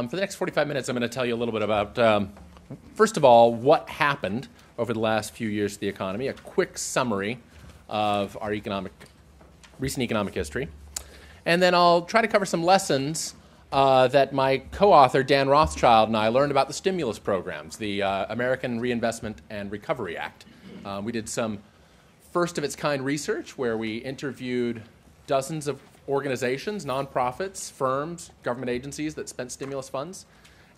For the next 45 minutes, I'm going to tell you a little bit about, first of all, what happened over the last few years to the economy, a quick summary of our recent economic history. And then I'll try to cover some lessons that my co-author, Dan Rothschild, and I learned about the stimulus programs, the American Reinvestment and Recovery Act. We did some first-of-its-kind research where we interviewed dozens of organizations, nonprofits, firms, government agencies that spent stimulus funds.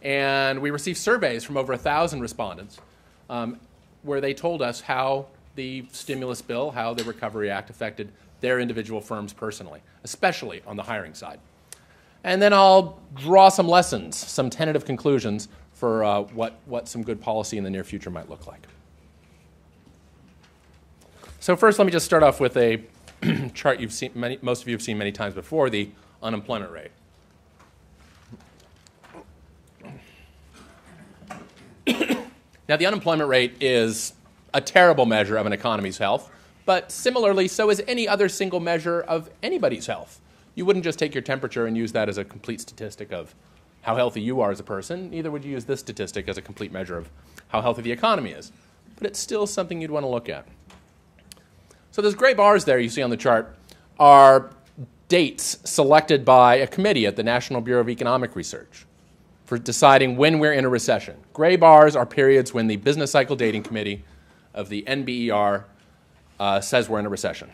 And we received surveys from over 1,000 respondents where they told us how the stimulus bill, how the Recovery Act affected their individual firms personally, especially on the hiring side. And then I'll draw some lessons, some tentative conclusions for what some good policy in the near future might look like. So first, let me just start off with a chart you've seen, most of you have seen many times before, the unemployment rate. Now, the unemployment rate is a terrible measure of an economy's health, but similarly, so is any other single measure of anybody's health. You wouldn't just take your temperature and use that as a complete statistic of how healthy you are as a person. Neither would you use this statistic as a complete measure of how healthy the economy is. But it's still something you'd want to look at. So those gray bars there you see on the chart are dates selected by a committee at the National Bureau of Economic Research for deciding when we're in a recession. Gray bars are periods when the Business Cycle Dating Committee of the NBER says we're in a recession.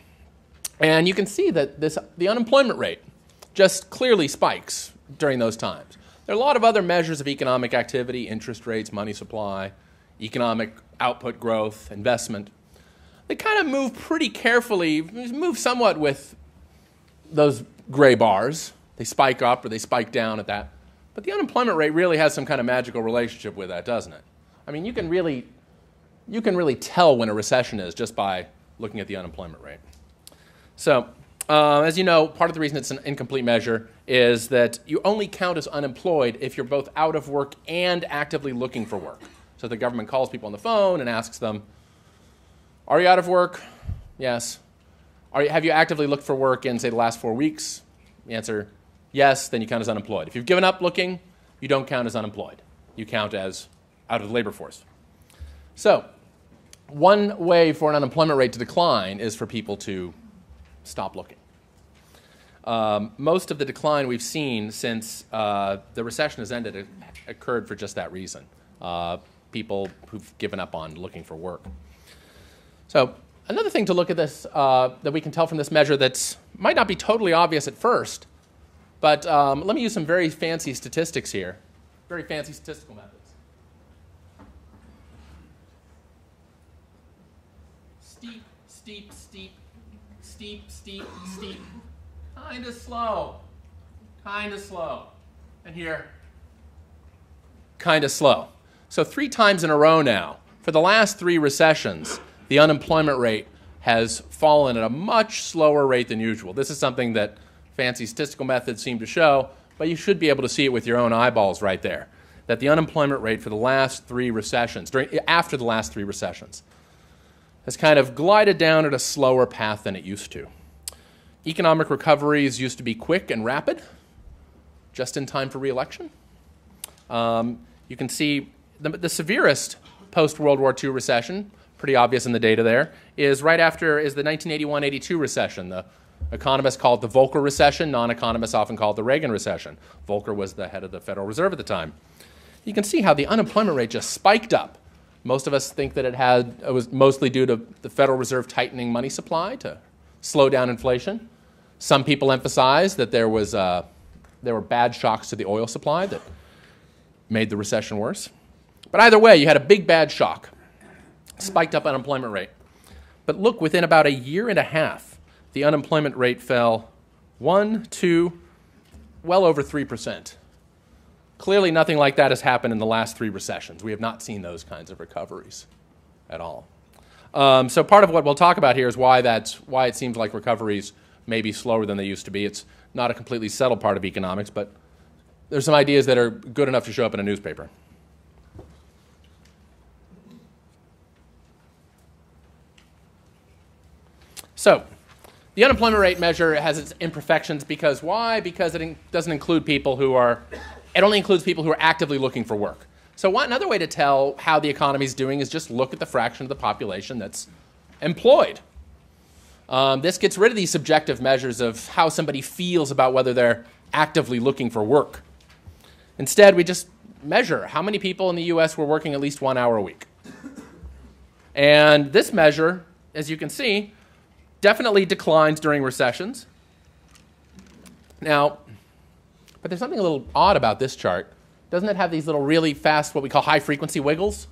And you can see that the unemployment rate just clearly spikes during those times. There are a lot of other measures of economic activity, interest rates, money supply, economic output growth, investment. They kind of move pretty carefully, move somewhat with those gray bars. They spike up or they spike down at that. But the unemployment rate really has some kind of magical relationship with that, doesn't it? I mean, you can really tell when a recession is just by looking at the unemployment rate. So, as you know, part of the reason it's an incomplete measure is that you only count as unemployed if you're both out of work and actively looking for work. So the government calls people on the phone and asks them, are you out of work? Yes. Have you actively looked for work in, say, the last 4 weeks? The answer, yes, then you count as unemployed. If you've given up looking, you don't count as unemployed. You count as out of the labor force. So, one way for an unemployment rate to decline is for people to stop looking. Most of the decline we've seen since the recession has ended occurred for just that reason. People who've given up on looking for work. So another thing to look at this that we can tell from this measure that might not be totally obvious at first, but let me use some very fancy statistics here, very fancy statistical methods. Steep, steep, steep, steep, steep, steep. Kind of slow, kind of slow. And here, kind of slow. So 3 times in a row now, for the last 3 recessions, the unemployment rate has fallen at a much slower rate than usual. This is something that fancy statistical methods seem to show, but you should be able to see it with your own eyeballs right there, that the unemployment rate for the last 3 recessions, after the last 3 recessions, has kind of glided down at a slower path than it used to. Economic recoveries used to be quick and rapid, just in time for re-election. You can see the severest post-World War II recession, pretty obvious in the data there, is right after the 1981-82 recession. The economists call it the Volcker recession. Non-economists often call it the Reagan recession. Volcker was the head of the Federal Reserve at the time. You can see how the unemployment rate just spiked up. Most of us think that it was mostly due to the Federal Reserve tightening money supply to slow down inflation. Some people emphasize that there were bad shocks to the oil supply that made the recession worse. But either way, you had a big bad shock, spiked up unemployment rate. But look, within about a year and a half, the unemployment rate fell 1, 2, well over 3%. Clearly nothing like that has happened in the last 3 recessions. We have not seen those kinds of recoveries at all. So part of what we'll talk about here is why it seems like recoveries may be slower than they used to be. It's not a completely settled part of economics, but there's some ideas that are good enough to show up in a newspaper. So the unemployment rate measure has its imperfections because why? Because it doesn't include people who are it only includes people who are actively looking for work. So another way to tell how the economy is doing is just look at the fraction of the population that's employed. This gets rid of these subjective measures of how somebody feels about whether they're actively looking for work. Instead, we just measure how many people in the US were working at least 1 hour a week. And this measure, as you can see, definitely declines during recessions. Now, but there's something a little odd about this chart. Doesn't it have these little really fast, what we call high-frequency wiggles?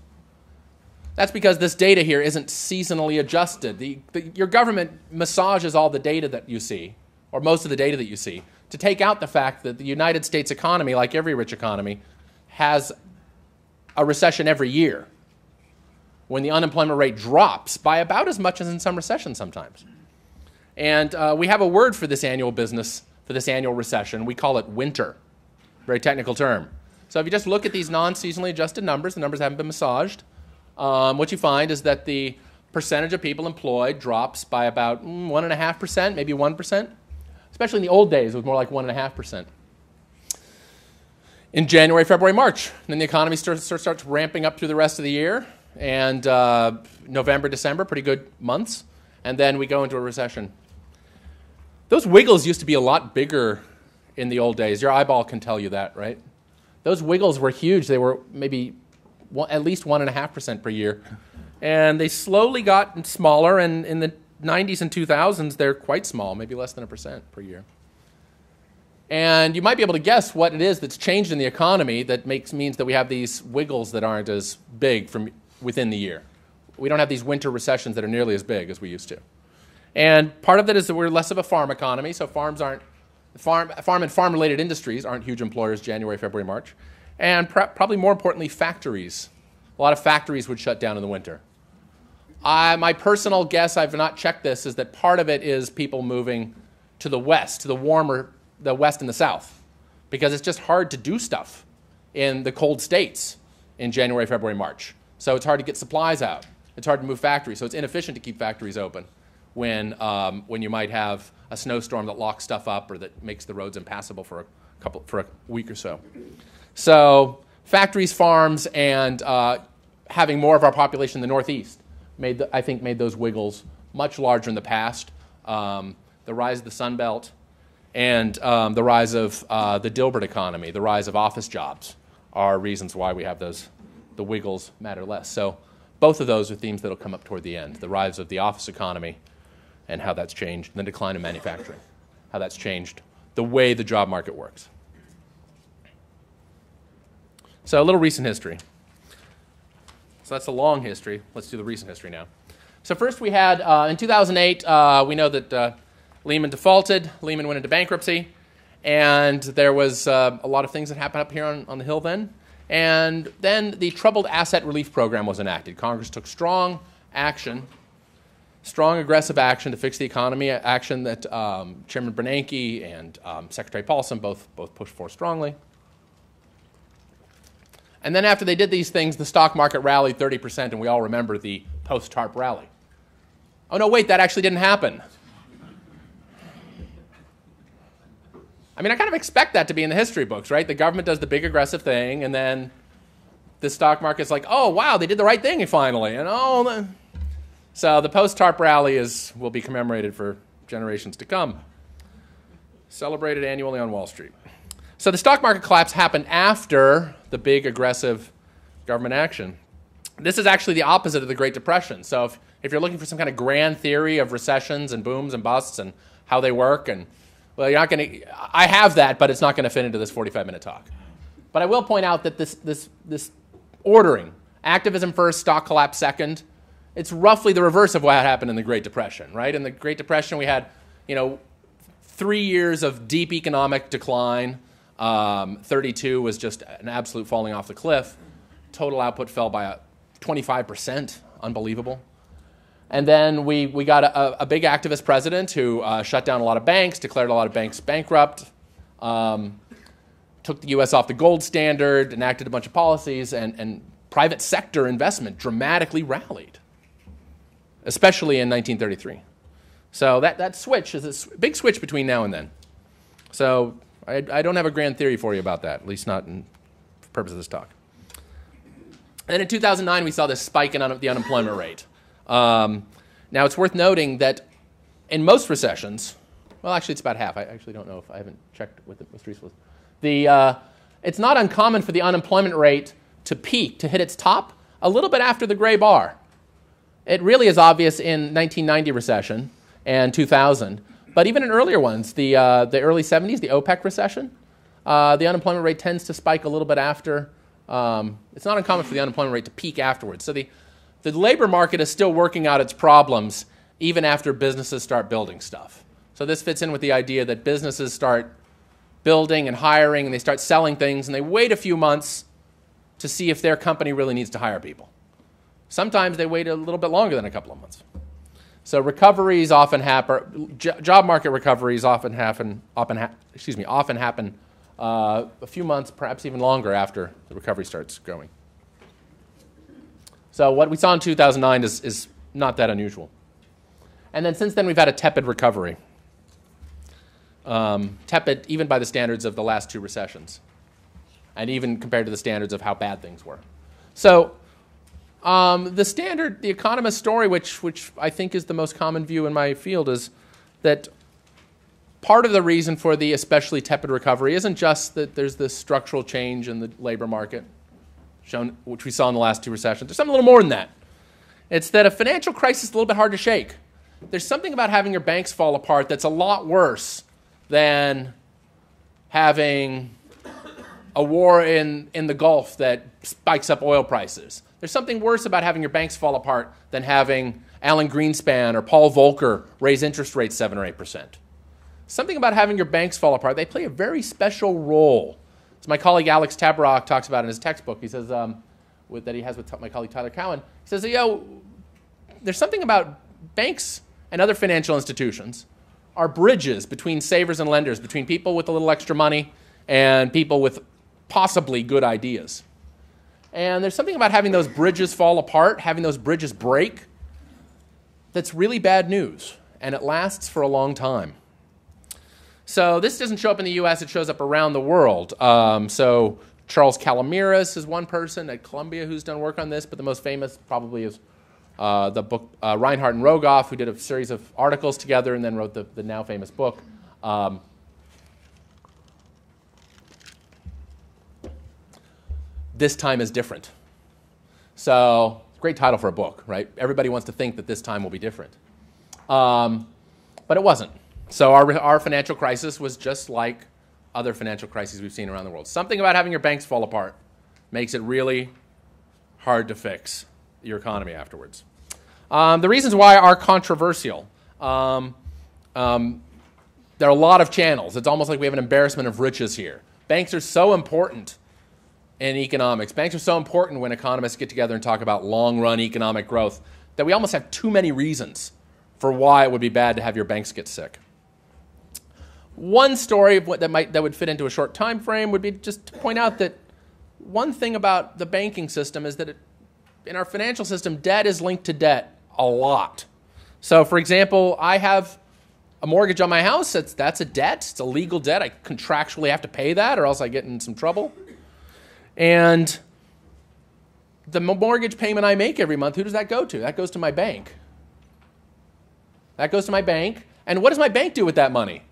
That's because this data here isn't seasonally adjusted. Your government massages all the data that you see, or most of the data that you see, to take out the fact that the United States economy, like every rich economy, has a recession every year when the unemployment rate drops by about as much as in some recessions sometimes. And we have a word for this annual business, for this annual recession. We call it winter, very technical term. So if you just look at these non-seasonally adjusted numbers, the numbers haven't been massaged, what you find is that the percentage of people employed drops by about 1.5%, maybe 1%. Especially in the old days, it was more like 1.5%. In January, February, March, then the economy starts ramping up through the rest of the year, and November, December, pretty good months, and then we go into a recession. Those wiggles used to be a lot bigger in the old days. Your eyeball can tell you that, right? Those wiggles were huge. They were maybe at least 1.5% per year. And they slowly got smaller, and in the 90s and 2000s, they're quite small, maybe less than 1% per year. And you might be able to guess what it is that's changed in the economy that means that we have these wiggles that aren't as big from within the year. We don't have these winter recessions that are nearly as big as we used to. And part of that is that we're less of a farm economy, so farm and farm-related industries aren't huge employers January, February, March. And probably more importantly, factories. A lot of factories would shut down in the winter. My personal guess, I've not checked this, is that part of it is people moving to the west, to the west and the south, because it's just hard to do stuff in the cold states in January, February, March. So it's hard to get supplies out. It's hard to move factories. So it's inefficient to keep factories open when you might have a snowstorm that locks stuff up or that makes the roads impassable for a week or so. So factories, farms, and having more of our population in the Northeast I think made those wiggles much larger in the past. The rise of the Sun Belt and the rise of the Dilbert economy, the rise of office jobs are reasons why we have the wiggles matter less. So both of those are themes that will come up toward the end. The rise of the office economy and how that's changed, and the decline of manufacturing, how that's changed the way the job market works. So a little recent history. So that's the long history. Let's do the recent history now. So first we had, in 2008, we know that Lehman defaulted. Lehman went into bankruptcy. And there was a lot of things that happened up here on the Hill then. And then the Troubled Asset Relief Program was enacted. Congress took strong action, strong aggressive action to fix the economy, action that Chairman Bernanke and Secretary Paulson both pushed for strongly. And then after they did these things, the stock market rallied 30%, and we all remember the post-TARP rally. Oh, no, wait, that actually didn't happen. I mean, I kind of expect that to be in the history books, right? The government does the big aggressive thing, and then the stock market's like, oh, wow, they did the right thing finally. And so the post-TARP rally will be commemorated for generations to come. Celebrated annually on Wall Street. So the stock market collapse happened after the big aggressive government action. This is actually the opposite of the Great Depression. So if you're looking for some kind of grand theory of recessions and booms and busts and how they work, and well, you're not going to. I have that, but it's not going to fit into this 45-minute talk. But I will point out that this ordering, activism first, stock collapse second, it's roughly the reverse of what happened in the Great Depression, right? In the Great Depression, we had 3 years of deep economic decline. 32 was just an absolute falling off the cliff. Total output fell by 25%, unbelievable. And then we got a big activist president who shut down a lot of banks, declared a lot of banks bankrupt, took the U.S. off the gold standard, enacted a bunch of policies, and private sector investment dramatically rallied, especially in 1933. So that switch is a big switch between now and then. So I don't have a grand theory for you about that, at least not in for purpose of this talk. And in 2009, we saw this spike in the unemployment rate. Now, it's worth noting that in most recessions, well, actually, it's about half. I actually don't know if I haven't checked what the most recent was. It's not uncommon for the unemployment rate to peak, to hit its top, a little bit after the gray bar. It really is obvious in 1990 recession and 2000. But even in earlier ones, the early 70s, the OPEC recession, the unemployment rate tends to spike a little bit after. It's not uncommon for the unemployment rate to peak afterwards. So the labor market is still working out its problems even after businesses start building stuff. So this fits in with the idea that businesses start building and hiring, and they start selling things, and they wait a few months to see if their company really needs to hire people. Sometimes they wait a little bit longer than a couple of months. So recoveries often happen. Job market recoveries often happen a few months, perhaps even longer after the recovery starts going. So what we saw in 2009 is not that unusual. And then since then, we've had a tepid recovery. Tepid even by the standards of the last two recessions, and even compared to the standards of how bad things were. So the economist story, which I think is the most common view in my field, is that part of the reason for the especially tepid recovery isn't just that there's this structural change in the labor market, which we saw in the last two recessions. There's something a little more than that. It's that a financial crisis is a little bit hard to shake. There's something about having your banks fall apart that's a lot worse than having a war in the Gulf that spikes up oil prices. There's something worse about having your banks fall apart than having Alan Greenspan or Paul Volcker raise interest rates 7 or 8%. Something about having your banks fall apart. They play a very special role. As my colleague Alex Tabarrok talks about in his textbook, he says, that he has with my colleague Tyler Cowen, he says, there's something about banks and other financial institutions are bridges between savers and lenders, between people with a little extra money and people with possibly good ideas. And there's something about having those bridges fall apart, having those bridges break, that's really bad news, and it lasts for a long time. So this doesn't show up in the U.S., it shows up around the world. So Charles Calamiris is one person at Columbia who's done work on this, but the most famous probably is the book Reinhardt and Rogoff, who did a series of articles together and then wrote the now famous book. This time is different. So, great title for a book, right? Everybody wants to think that this time will be different. But it wasn't. So our financial crisis was just like other financial crises we've seen around the world. Something about having your banks fall apart makes it really hard to fix your economy afterwards. The reasons why are controversial. There are a lot of channels. It's almost like we have an embarrassment of riches here. Banks are so important in economics. Banks are so important when economists get together and talk about long-run economic growth that we almost have too many reasons for why it would be bad to have your banks get sick. One story of that would fit into a short time frame would be just to point out that one thing about the banking system is that in our financial system, debt is linked to debt a lot. So, for example, I have a mortgage on my house. That's a debt. It's a legal debt. I contractually have to pay that or else I get in some trouble. And the mortgage payment I make every month, who does that go to? That goes to my bank. That goes to my bank. And what does my bank do with that money?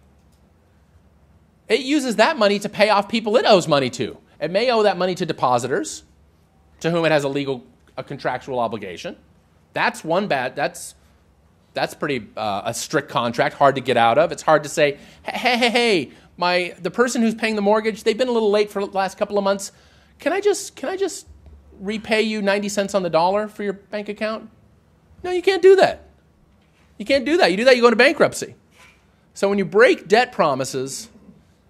It uses that money to pay off people it owes money to. It may owe that money to depositors, to whom it has a contractual obligation. That's pretty a strict contract, hard to get out of. It's hard to say, hey, the person who's paying the mortgage, they've been a little late for the last couple of months. Can I just repay you 90 cents on the dollar for your bank account? No, you can't do that. You can't do that. You do that, you go into bankruptcy. So when you break debt promises,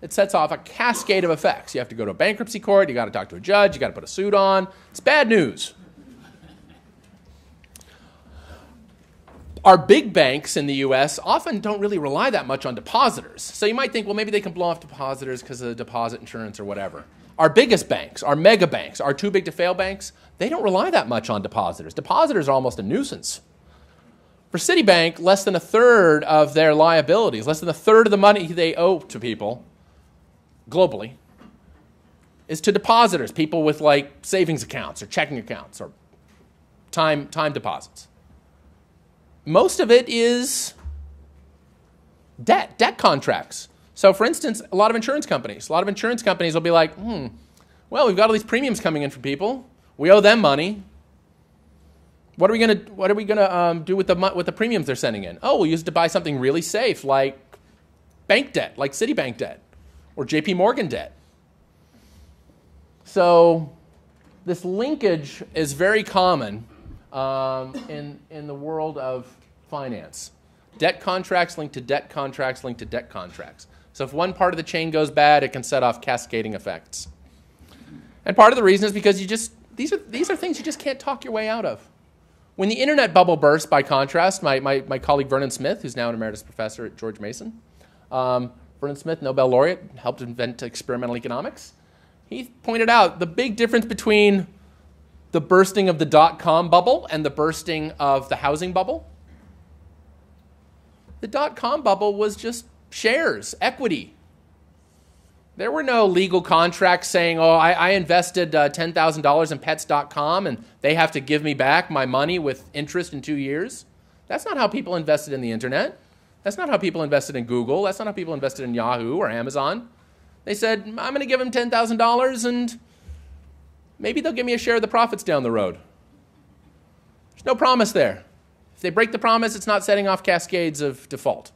it sets off a cascade of effects. You have to go to a bankruptcy court, you got to talk to a judge, you got to put a suit on. It's bad news. Our big banks in the U.S. often don't really rely that much on depositors. So you might think, well, maybe they can blow off depositors because of deposit insurance or whatever. Our biggest banks, our mega banks, our too big to fail banks, they don't rely that much on depositors. Depositors are almost a nuisance. For Citibank, less than a third of their liabilities, less than a third of the money they owe to people globally is to depositors, people with like savings accounts or checking accounts or time deposits. Most of it is debt contracts. So for instance, a lot of insurance companies will be like, well, we've got all these premiums coming in from people. We owe them money. What are we gonna do with the premiums they're sending in? Oh, we'll use it to buy something really safe, like bank debt, like Citibank debt, or J.P. Morgan debt. So this linkage is very common in the world of finance. Debt contracts linked to debt contracts linked to debt contracts. So if one part of the chain goes bad, it can set off cascading effects. And part of the reason is because these are things you just can't talk your way out of. When the internet bubble burst, by contrast, my colleague Vernon Smith, who's now an emeritus professor at George Mason, Vernon Smith, Nobel laureate, helped invent experimental economics. He pointed out the big difference between the bursting of the dot-com bubble and the bursting of the housing bubble. The dot-com bubble was just shares, equity. There were no legal contracts saying, oh, I invested $10,000 in pets.com and they have to give me back my money with interest in 2 years. That's not how people invested in the internet. That's not how people invested in Google. That's not how people invested in Yahoo or Amazon. They said, I'm going to give them $10,000 and maybe they'll give me a share of the profits down the road. There's no promise there. If they break the promise, it's not setting off cascades of default.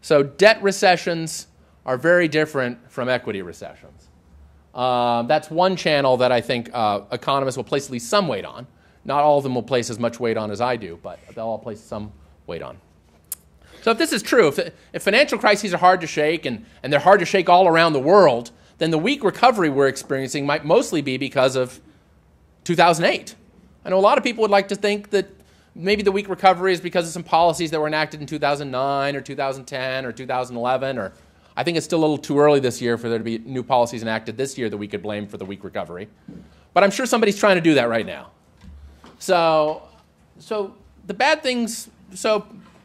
So debt recessions are very different from equity recessions. That's one channel that I think economists will place at least some weight on. Not all of them will place as much weight on as I do, but they'll all place some weight on. So if this is true, if financial crises are hard to shake, and they're hard to shake all around the world, then the weak recovery we're experiencing might mostly be because of 2008. I know a lot of people would like to think that maybe the weak recovery is because of some policies that were enacted in 2009 or 2010 or 2011, or I think it's still a little too early this year for there to be new policies enacted this year that we could blame for the weak recovery. But I'm sure somebody's trying to do that right now. So the bad things,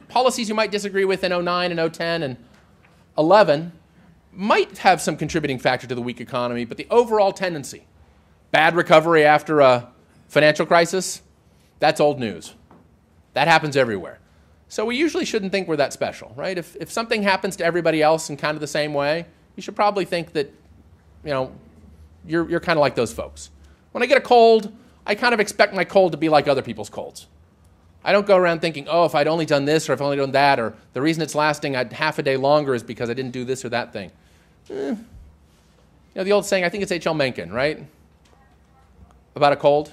policies you might disagree with in 09 and 010 and 11 might have some contributing factor to the weak economy, but the overall tendency, bad recovery after a financial crisis, that's old news. That happens everywhere. So we usually shouldn't think we're that special, right? If something happens to everybody else in kind of the same way, you should probably think that, you're kind of like those folks. When I get a cold, I kind of expect my cold to be like other people's colds. I don't go around thinking, oh, if I'd only done this or if I'd only done that, or the reason it's lasting half a day longer is because I didn't do this or that thing. The old saying, I think it's H.L. Mencken, right? About a cold.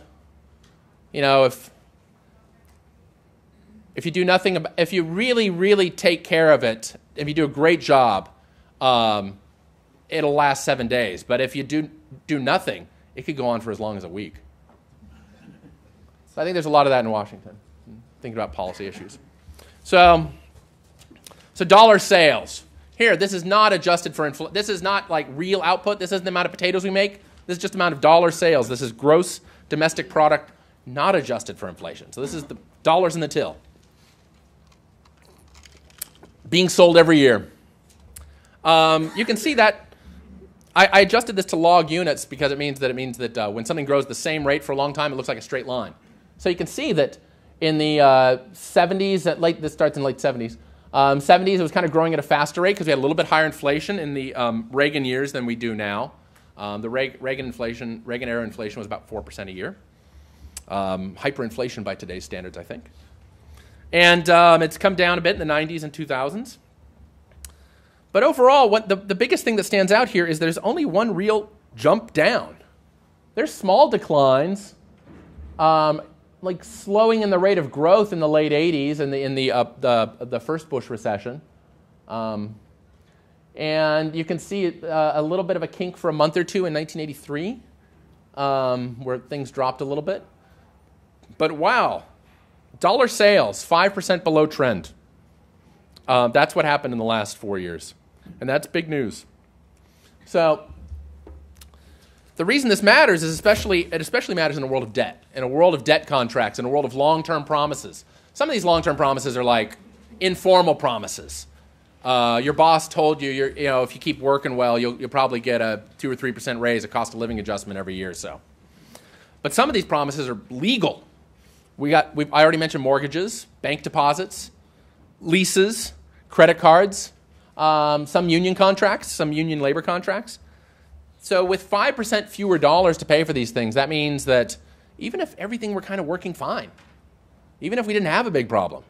If you do nothing, if you really, really take care of it, if you do a great job, it'll last 7 days. But if you do nothing, it could go on for as long as a week. So I think there's a lot of that in Washington, thinking about policy issues. So dollar sales. Here, this is not adjusted for inflation. This is not like real output. This isn't the amount of potatoes we make. This is just the amount of dollar sales. This is gross domestic product, not adjusted for inflation. So this is the dollars in the till being sold every year. You can see that I adjusted this to log units because it means that when something grows the same rate for a long time, it looks like a straight line. So you can see that in the 70s, this starts in late 70s. 70s, it was kind of growing at a faster rate because we had a little bit higher inflation in the Reagan years than we do now. The Reagan era inflation was about 4% a year. Hyperinflation by today's standards, I think. And it's come down a bit in the 90s and 2000s. But overall, the biggest thing that stands out here is there's only one real jump down. There's small declines, like slowing in the rate of growth in the late 80s and in the first Bush recession. And you can see a little bit of a kink for a month or two in 1983, where things dropped a little bit. But wow, dollar sales, 5% below trend. That's what happened in the last 4 years. And that's big news. So the reason this matters is it especially matters in a world of debt, in a world of debt contracts, in a world of long-term promises. Some of these long-term promises are like informal promises. Your boss told you, if you keep working well, you'll probably get a 2 or 3% raise, a cost of living adjustment every year or so. But some of these promises are legal. I already mentioned mortgages, bank deposits, leases, credit cards, some union contracts, some union labor contracts. So with 5% fewer dollars to pay for these things, that means that even if everything were kind of working fine, even if we didn't have a big problem,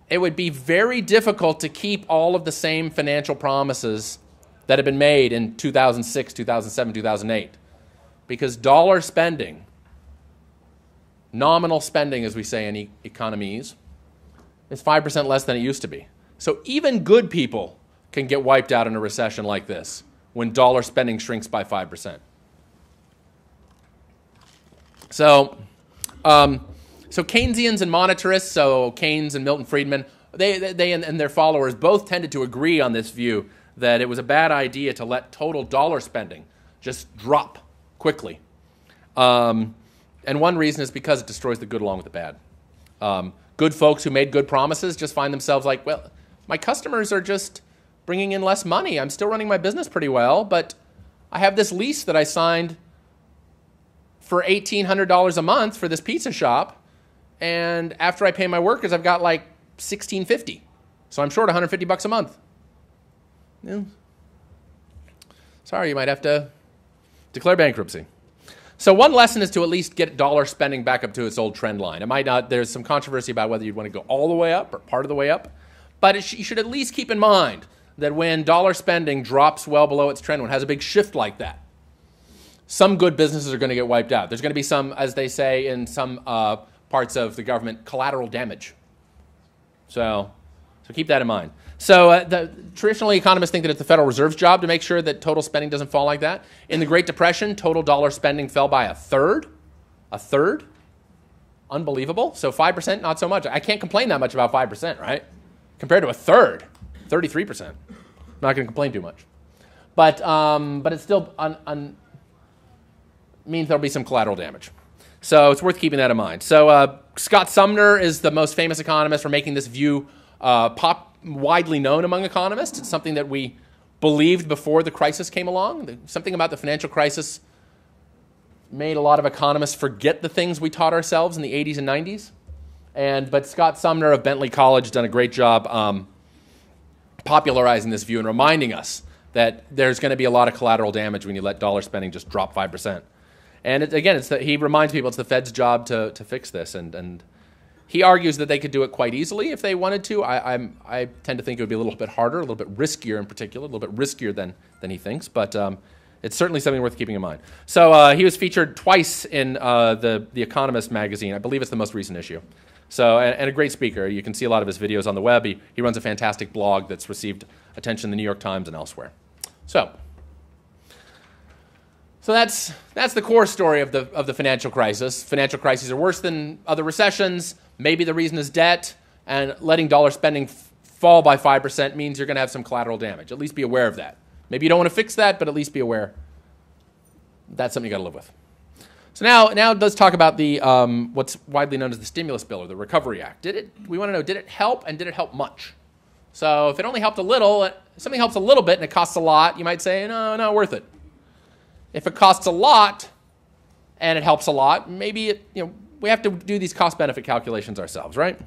it would be very difficult to keep all of the same financial promises that had been made in 2006, 2007, 2008. Because dollar spending, nominal spending, as we say in economies, is 5% less than it used to be. So even good people can get wiped out in a recession like this when dollar spending shrinks by 5%. So Keynesians and monetarists, so Keynes and Milton Friedman, they and their followers both tended to agree on this view that it was a bad idea to let total dollar spending just drop quickly. And one reason is because it destroys the good along with the bad. Good folks who made good promises just find themselves like, well, my customers are just bringing in less money. I'm still running my business pretty well, but I have this lease that I signed for $1,800 a month for this pizza shop, and after I pay my workers, I've got like $1,650. So I'm short $150 a month. Yeah. Sorry, you might have to declare bankruptcy. So one lesson is to at least get dollar spending back up to its old trend line. It might not. There's some controversy about whether you'd want to go all the way up or part of the way up, but you should at least keep in mind that when dollar spending drops well below its trend, when it has a big shift like that, some good businesses are going to get wiped out. There's going to be some, as they say in some parts of the government, collateral damage. So keep that in mind. So traditionally, economists think that it's the Federal Reserve's job to make sure that total spending doesn't fall like that. In the Great Depression, total dollar spending fell by a third. A third? Unbelievable. So 5%, not so much. I can't complain that much about 5%, right? Compared to a third, 33%. I'm not going to complain too much. But it still means there'll be some collateral damage. So it's worth keeping that in mind. So Scott Sumner is the most famous economist for making this view widely known among economists. It's something that we believed before the crisis came along. Something about the financial crisis made a lot of economists forget the things we taught ourselves in the 80s and 90s. But Scott Sumner of Bentley College done a great job popularizing this view and reminding us that there's going to be a lot of collateral damage when you let dollar spending just drop 5%. And he reminds people it's the Fed's job to fix this. And he argues that they could do it quite easily if they wanted to. I tend to think it would be a little bit harder, a little bit riskier in particular, a little bit riskier than he thinks. But it's certainly something worth keeping in mind. So he was featured twice in the Economist magazine. I believe it's the most recent issue. So and a great speaker. You can see a lot of his videos on the web. He runs a fantastic blog that's received attention in the New York Times and elsewhere. So that's the core story of the financial crisis. Financial crises are worse than other recessions. Maybe the reason is debt, and letting dollar spending fall by 5% means you're going to have some collateral damage. At least be aware of that. Maybe you don't want to fix that, but at least be aware that's something you got to live with. So now let's talk about the what's widely known as the stimulus bill or the Recovery Act. We want to know, did it help, and did it help much? So if it only helped a little, something helps a little bit and it costs a lot, you might say, no, not worth it. If it costs a lot and it helps a lot, maybe we have to do these cost-benefit calculations ourselves, right?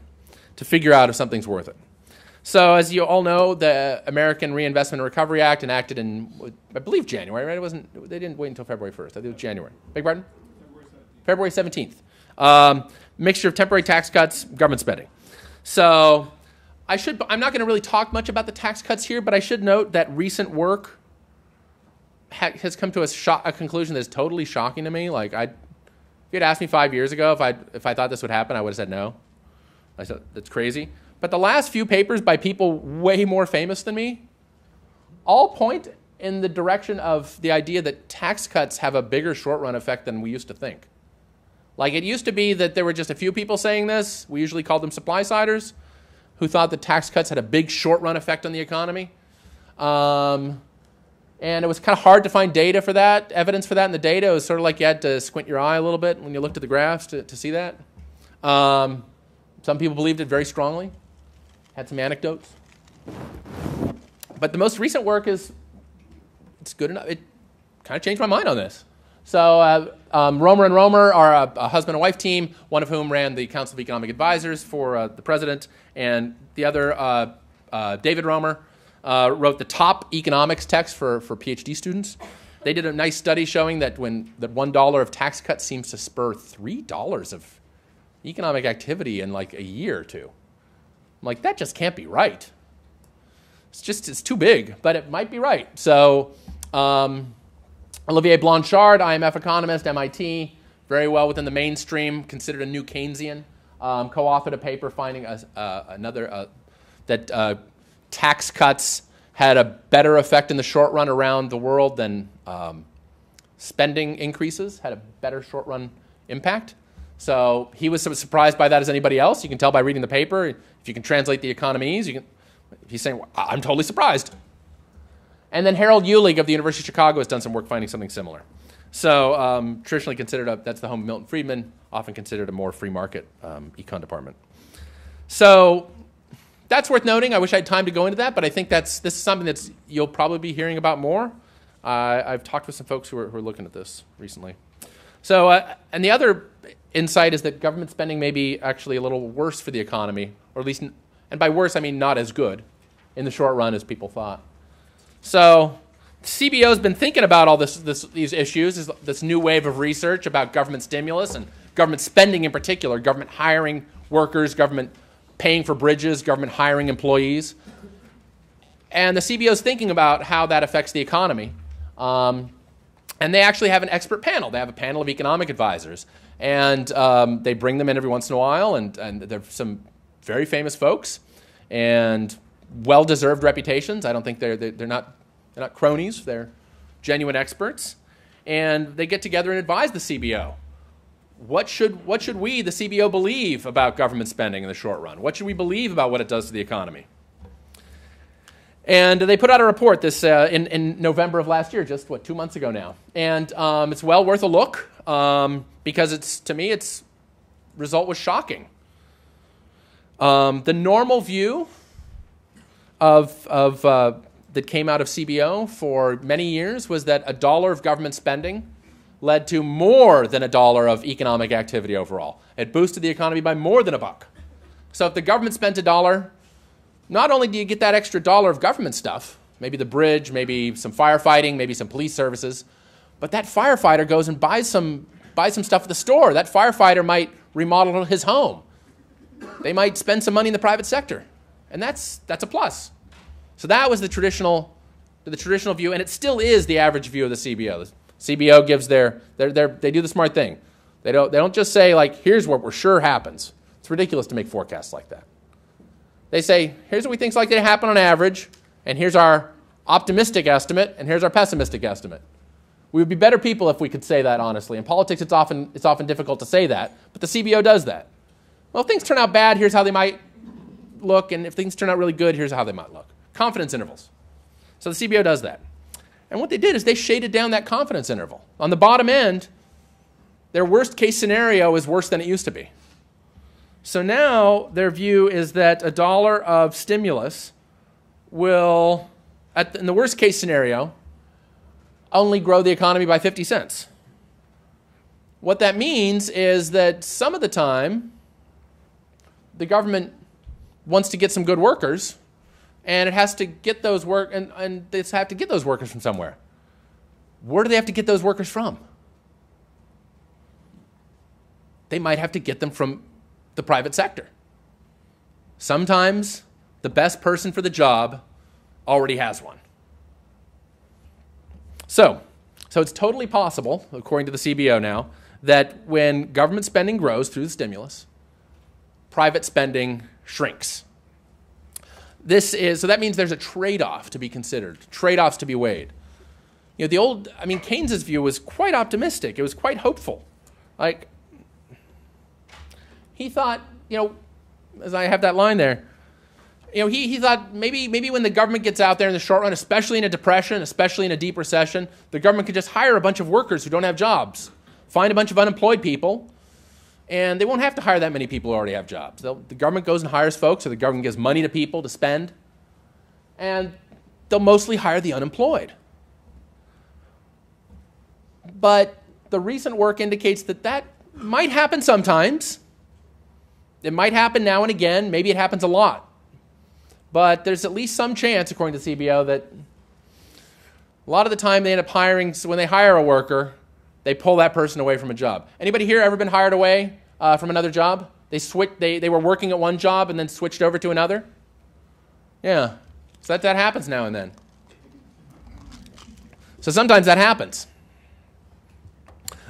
To figure out if something's worth it. So as you all know, the American Reinvestment and Recovery Act enacted in, I believe, January, right? They didn't wait until February 1st. I think it was January. Beg pardon? February 17th. Mixture of temporary tax cuts, government spending. So I'm not going to really talk much about the tax cuts here, but I should note that recent work has come to a conclusion that is totally shocking to me. Like, if you had asked me 5 years ago if I thought this would happen, I would have said no. I said, that's crazy. But the last few papers by people way more famous than me all point in the direction of the idea that tax cuts have a bigger short-run effect than we used to think. Like, it used to be that there were just a few people saying this. We usually called them supply-siders, who thought that tax cuts had a big short-run effect on the economy. And it was kind of hard to find data for that, evidence for that in the data. It was sort of like you had to squint your eye a little bit when you looked at the graphs to see that. Some people believed it very strongly, had some anecdotes. But the most recent work it's good enough. It kind of changed my mind on this. So Romer and Romer are a husband and wife team, one of whom ran the Council of Economic Advisors for the president, and the other, David Romer, wrote the top economics text for PhD students. They did a nice study showing that that $1 of tax cuts seems to spur $3 of economic activity in like a year or two. I'm like, that just can't be right. It's too big, but it might be right. So Olivier Blanchard, IMF economist, MIT, very well within the mainstream, considered a new Keynesian, co-authored a paper finding that tax cuts had a better effect in the short run around the world than spending increases, had a better short-run impact. So he was as surprised by that as anybody else. You can tell by reading the paper. If you can translate the economies, he's saying, well, I'm totally surprised. And then Harold Uhlig of the University of Chicago has done some work finding something similar. So traditionally considered, that's the home of Milton Friedman, often considered a more free market econ department. So that's worth noting. I wish I had time to go into that, but I think this is something that you'll probably be hearing about more. I've talked with some folks who are looking at this recently. So, and the other insight is that government spending may be actually a little worse for the economy, or at least, and by worse I mean not as good in the short run as people thought. So CBO has been thinking about all these issues, this new wave of research about government stimulus and government spending in particular, government hiring workers, government paying for bridges, government hiring employees. And the CBO is thinking about how that affects the economy. And they actually have an expert panel. They have a panel of economic advisors. And they bring them in every once in a while. And they're some very famous folks and well-deserved reputations. I don't think they're not cronies. They're genuine experts. And they get together and advise the CBO. What should we, the CBO, believe about government spending in the short run? What should we believe about what it does to the economy? And they put out a report in November of last year, just 2 months ago now. And it's well worth a look because to me, its result was shocking. The normal view that came out of CBO for many years was that $1 of government spending led to more than $1 of economic activity overall. It boosted the economy by more than $1. So if the government spent $1, not only do you get that extra $1 of government stuff, maybe the bridge, maybe some firefighting, maybe some police services, but that firefighter goes and buys some stuff at the store. That firefighter might remodel his home. They might spend some money in the private sector, and that's a plus. So that was the traditional view, and it still is the average view of the CBO. The CBO gives they do the smart thing. They don't just say, like, here's what we're sure happens. It's ridiculous to make forecasts like that. They say, here's what we think is likely to happen on average, and here's our optimistic estimate, and here's our pessimistic estimate. We would be better people if we could say that honestly. In politics, it's often difficult to say that, but the CBO does that. Well, if things turn out bad, here's how they might look, and if things turn out really good, here's how they might look. Confidence intervals. So the CBO does that. And what they did is they shaded down that confidence interval. On the bottom end, their worst case scenario is worse than it used to be. So now their view is that $1 of stimulus will, in the worst case scenario, only grow the economy by 50 cents. What that means is that some of the time, the government wants to get some good workers, and it has to get those and they have to get those workers from somewhere. Where do they have to get those workers from? They might have to get them from the private sector. Sometimes the best person for the job already has one. So it's totally possible, according to the CBO now, that when government spending grows through the stimulus, private spending shrinks. So that means there's a trade-off to be considered, trade-offs to be weighed. Keynes's view was quite optimistic. It was quite hopeful. Like, he thought, as I have that line there, he thought maybe when the government gets out there in the short run, especially in a depression, especially in a deep recession, the government could just hire a bunch of workers who don't have jobs, find a bunch of unemployed people, and they won't have to hire that many people who already have jobs. The government goes and hires folks, or the government gives money to people to spend, and they'll mostly hire the unemployed. But the recent work indicates that that might happen sometimes. It might happen now and again. Maybe it happens a lot. But there's at least some chance, according to CBO, that a lot of the time they end up hiring, so when they hire a worker, they pull that person away from a job. Anybody here ever been hired away from another job? They were working at one job and then switched over to another? Yeah. So that happens now and then. So sometimes that happens.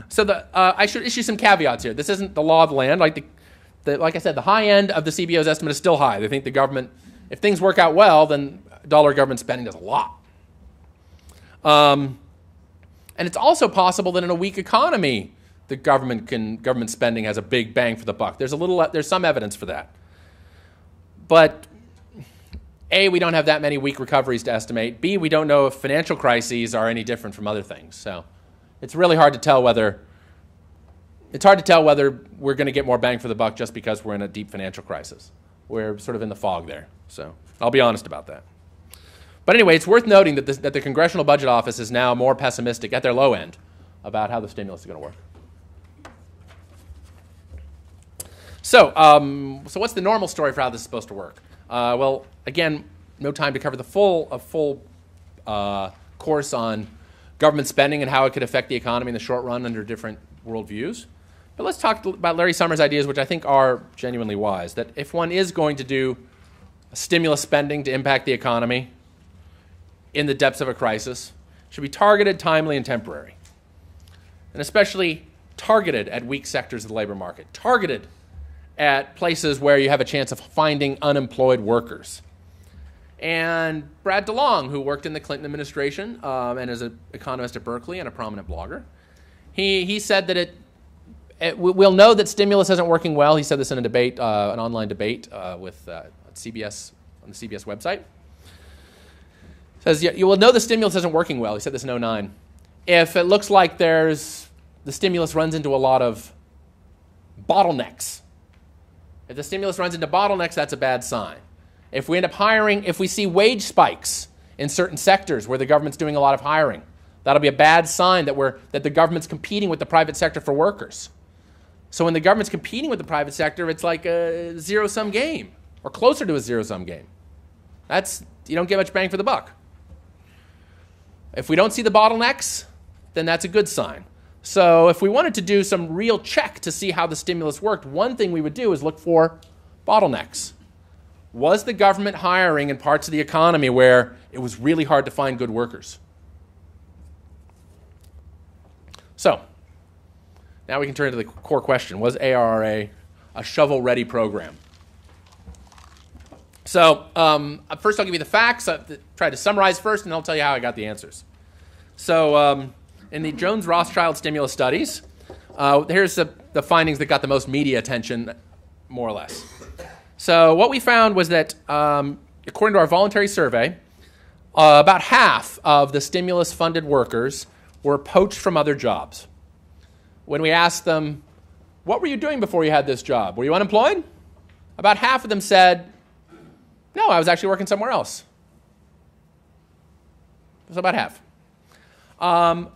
So I should issue some caveats here. This isn't the law of the land. Like I said, the high end of the CBO's estimate is still high. They think the government, if things work out well, then dollar government spending does a lot. And it's also possible that in a weak economy, the government spending has a big bang for the buck. There's some evidence for that. But A, we don't have that many weak recoveries to estimate. B, we don't know if financial crises are any different from other things. So it's really hard to tell whether we're going to get more bang for the buck just because we're in a deep financial crisis. We're sort of in the fog there. So I'll be honest about that. But anyway, it's worth noting that the Congressional Budget Office is now more pessimistic at their low end about how the stimulus is going to work. So what's the normal story for how this is supposed to work? Well, again, no time to cover a full course on government spending and how it could affect the economy in the short run under different worldviews. But let's talk about Larry Summers' ideas, which I think are genuinely wise, that if one is going to do stimulus spending to impact the economy in the depths of a crisis, it should be targeted, timely, and temporary. And especially targeted at weak sectors of the labor market, targeted at places where you have a chance of finding unemployed workers. And Brad DeLong, who worked in the Clinton administration and is an economist at Berkeley and a prominent blogger, he said that we'll know that stimulus isn't working well. He said this in a debate, an online debate with CBS on the CBS website. Says, yeah, you will know the stimulus isn't working well. He said this in 2009. If it looks like the stimulus runs into a lot of bottlenecks. If the stimulus runs into bottlenecks, that's a bad sign. If we end up hiring, if we see wage spikes in certain sectors where the government's doing a lot of hiring, that'll be a bad sign that the government's competing with the private sector for workers. So when the government's competing with the private sector, it's like a zero-sum game, or closer to a zero-sum game. You don't get much bang for the buck. If we don't see the bottlenecks, then that's a good sign. So if we wanted to do some real check to see how the stimulus worked, one thing we would do is look for bottlenecks. Was the government hiring in parts of the economy where it was really hard to find good workers? So now we can turn to the core question. Was ARRA a shovel-ready program? So first I'll give you the facts. I'll try to summarize first, and I'll tell you how I got the answers. So in the Jones-Rothschild stimulus studies, here's the findings that got the most media attention, more or less. So what we found was that, according to our voluntary survey, about half of the stimulus-funded workers were poached from other jobs. When we asked them, what were you doing before you had this job? Were you unemployed? About half of them said, no, I was actually working somewhere else. So about half.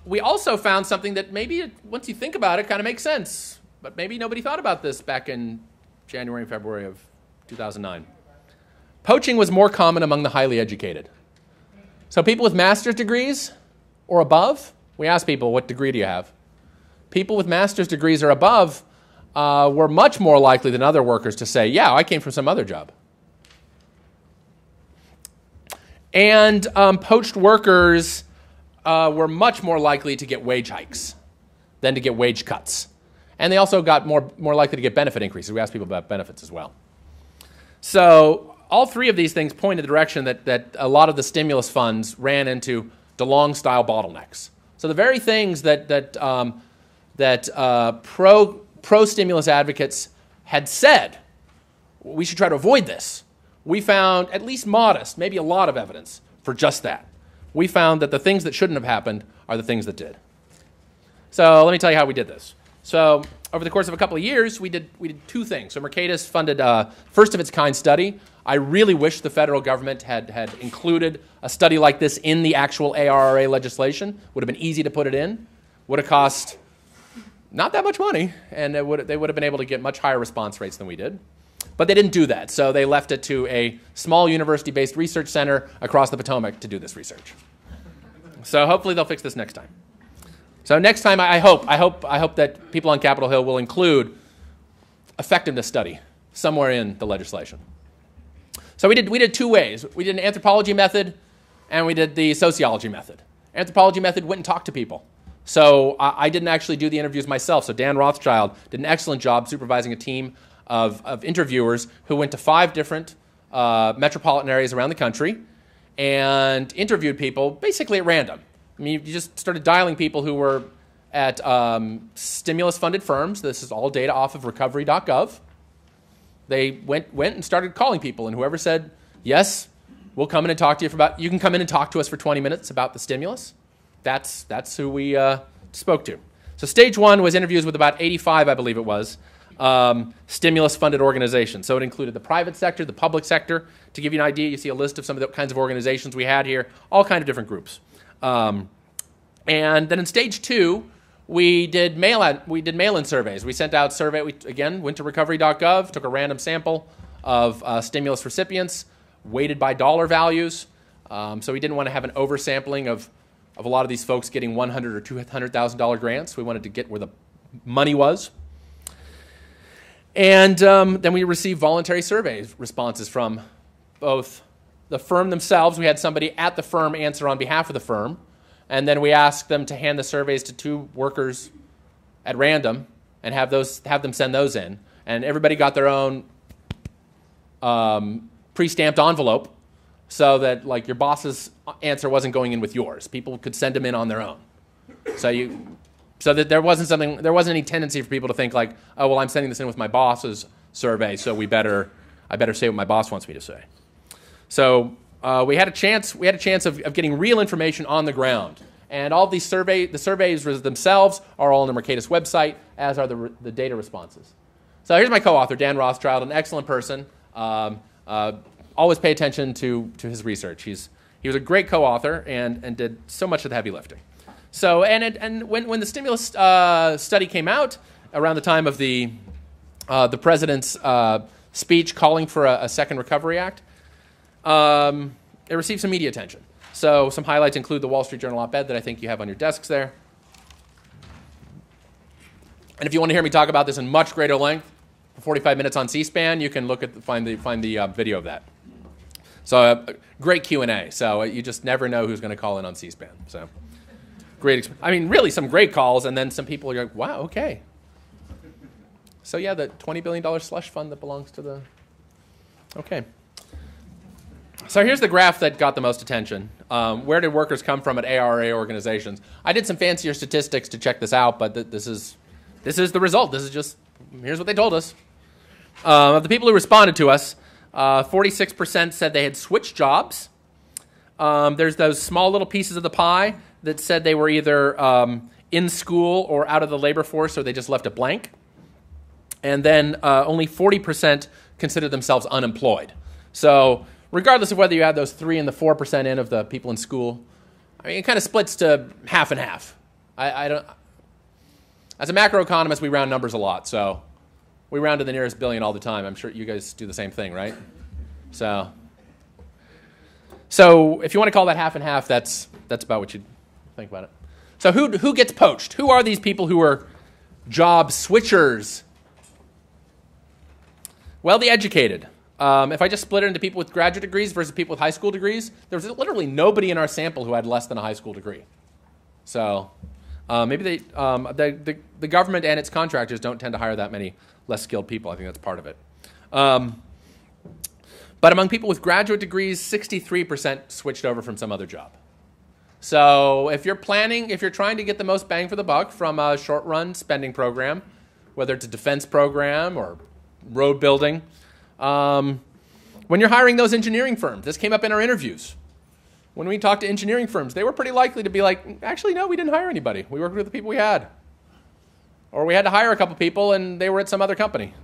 We also found something that maybe, once you think about it, kind of makes sense. But maybe nobody thought about this back in January and February of 2009. Poaching was more common among the highly educated. So people with master's degrees or above, we asked people, what degree do you have? People with master's degrees or above were much more likely than other workers to say, yeah, I came from some other job. And poached workers were much more likely to get wage hikes than to get wage cuts. And they also got more likely to get benefit increases. We asked people about benefits as well. So all three of these things point in the direction that a lot of the stimulus funds ran into DeLong-style bottlenecks. So the very things that pro-stimulus advocates had said, we should try to avoid this. We found at least modest, maybe a lot of evidence for just that. We found that the things that shouldn't have happened are the things that did. So let me tell you how we did this. So over the course of a couple of years, we did two things. So Mercatus funded a first-of-its-kind study. I really wish the federal government had included a study like this in the actual ARRA legislation. Would have been easy to put it in. Would have cost not that much money, and they would have been able to get much higher response rates than we did. But they didn't do that, so they left it to a small university-based research center across the Potomac to do this research. So hopefully they'll fix this next time. So next time, I hope that people on Capitol Hill will include effectiveness study somewhere in the legislation. So we did two ways. We did an anthropology method, and we did the sociology method. Anthropology method went and talked to people. So I didn't actually do the interviews myself. So Dan Rothschild did an excellent job supervising a team of interviewers who went to 5 different metropolitan areas around the country and interviewed people basically at random. I mean, you just started dialing people who were at stimulus-funded firms. This is all data off of recovery.gov. They went and started calling people, and whoever said, yes, we'll come in and talk to you you can come in and talk to us for 20 minutes about the stimulus. That's who we spoke to. So stage 1 was interviews with about 85, I believe it was, stimulus-funded organizations. So it included the private sector, the public sector. To give you an idea, you see a list of some of the kinds of organizations we had here, all kinds of different groups. And then in stage 2, we did mail-in surveys. We sent out survey. We again went to recovery.gov, took a random sample of stimulus recipients, weighted by dollar values. So we didn't want to have an oversampling of a lot of these folks getting $100,000 or $200,000 grants. We wanted to get where the money was. And then we received voluntary survey responses from both the firm themselves. We had somebody at the firm answer on behalf of the firm. And then we asked them to hand the surveys to 2 workers at random and have them send those in. And everybody got their own pre-stamped envelope so that like your boss's answer wasn't going in with yours. People could send them in on their own. So that there wasn't any tendency for people to think like, oh, well, I'm sending this in with my boss's survey, so I better say what my boss wants me to say. So we had a chance of getting real information on the ground. And all these the surveys themselves are all on the Mercatus website, as are the data responses. So here's my co-author, Dan Rothschild, an excellent person. Always pay attention to his research. He was a great co-author and did so much of the heavy lifting. So when the stimulus study came out around the time of the president's speech calling for a second Recovery Act, it received some media attention. So some highlights include the Wall Street Journal op-ed that I think you have on your desks there. And if you want to hear me talk about this in much greater length, for 45 minutes on C-SPAN, you can find the video of that. So great Q&A. So you just never know who's going to call in on C-SPAN. So great. I mean, really some great calls, and then some people are like, wow, okay. So yeah, the $20 billion slush fund that belongs to the. Okay. So here's the graph that got the most attention. Where did workers come from at ARRA organizations? I did some fancier statistics to check this out, but this is the result. This is just, here's what they told us. Of the people who responded to us, 46% said they had switched jobs. There's those small little pieces of the pie that said they were either in school or out of the labor force, or they just left it blank. And then only 40% considered themselves unemployed. So regardless of whether you add those 3 and the 4% in of the people in school, I mean, it kind of splits to half and half. I don't. As a macroeconomist, we round numbers a lot, so we round to the nearest billion all the time. I'm sure you guys do the same thing, right? So if you want to call that half and half, that's about what you'd think about it. So who gets poached? Who are these people who are job switchers? Well, the educated. If I just split it into people with graduate degrees versus people with high school degrees, there was literally nobody in our sample who had less than a high school degree. So maybe the government and its contractors don't tend to hire that many less skilled people. I think that's part of it. But among people with graduate degrees, 63% switched over from some other job. So if you're trying to get the most bang for the buck from a short-run spending program, whether it's a defense program or road building, when you're hiring those engineering firms, this came up in our interviews. When we talked to engineering firms, they were pretty likely to be like, actually, no, we didn't hire anybody. We worked with the people we had. Or we had to hire a couple people and they were at some other company.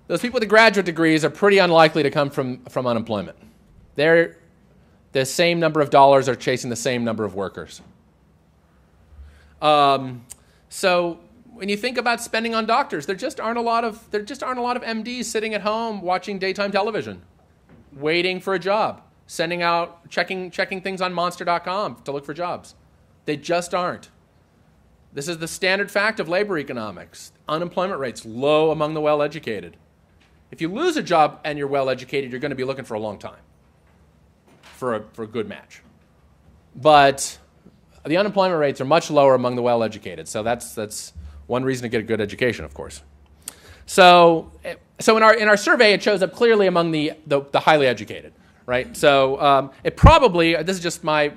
Those people with the graduate degrees are pretty unlikely to come from unemployment. The same number of dollars are chasing the same number of workers. So when you think about spending on doctors, there just aren't a lot of MDs sitting at home watching daytime television, waiting for a job, sending out, checking things on monster.com to look for jobs. They just aren't. This is the standard fact of labor economics. Unemployment rates low among the well-educated. If you lose a job and you're well-educated, you're going to be looking for a long time for a good match. But the unemployment rates are much lower among the well-educated, so that's one reason to get a good education, of course. So in our survey, it shows up clearly among the highly educated, right? So it probably, this is just my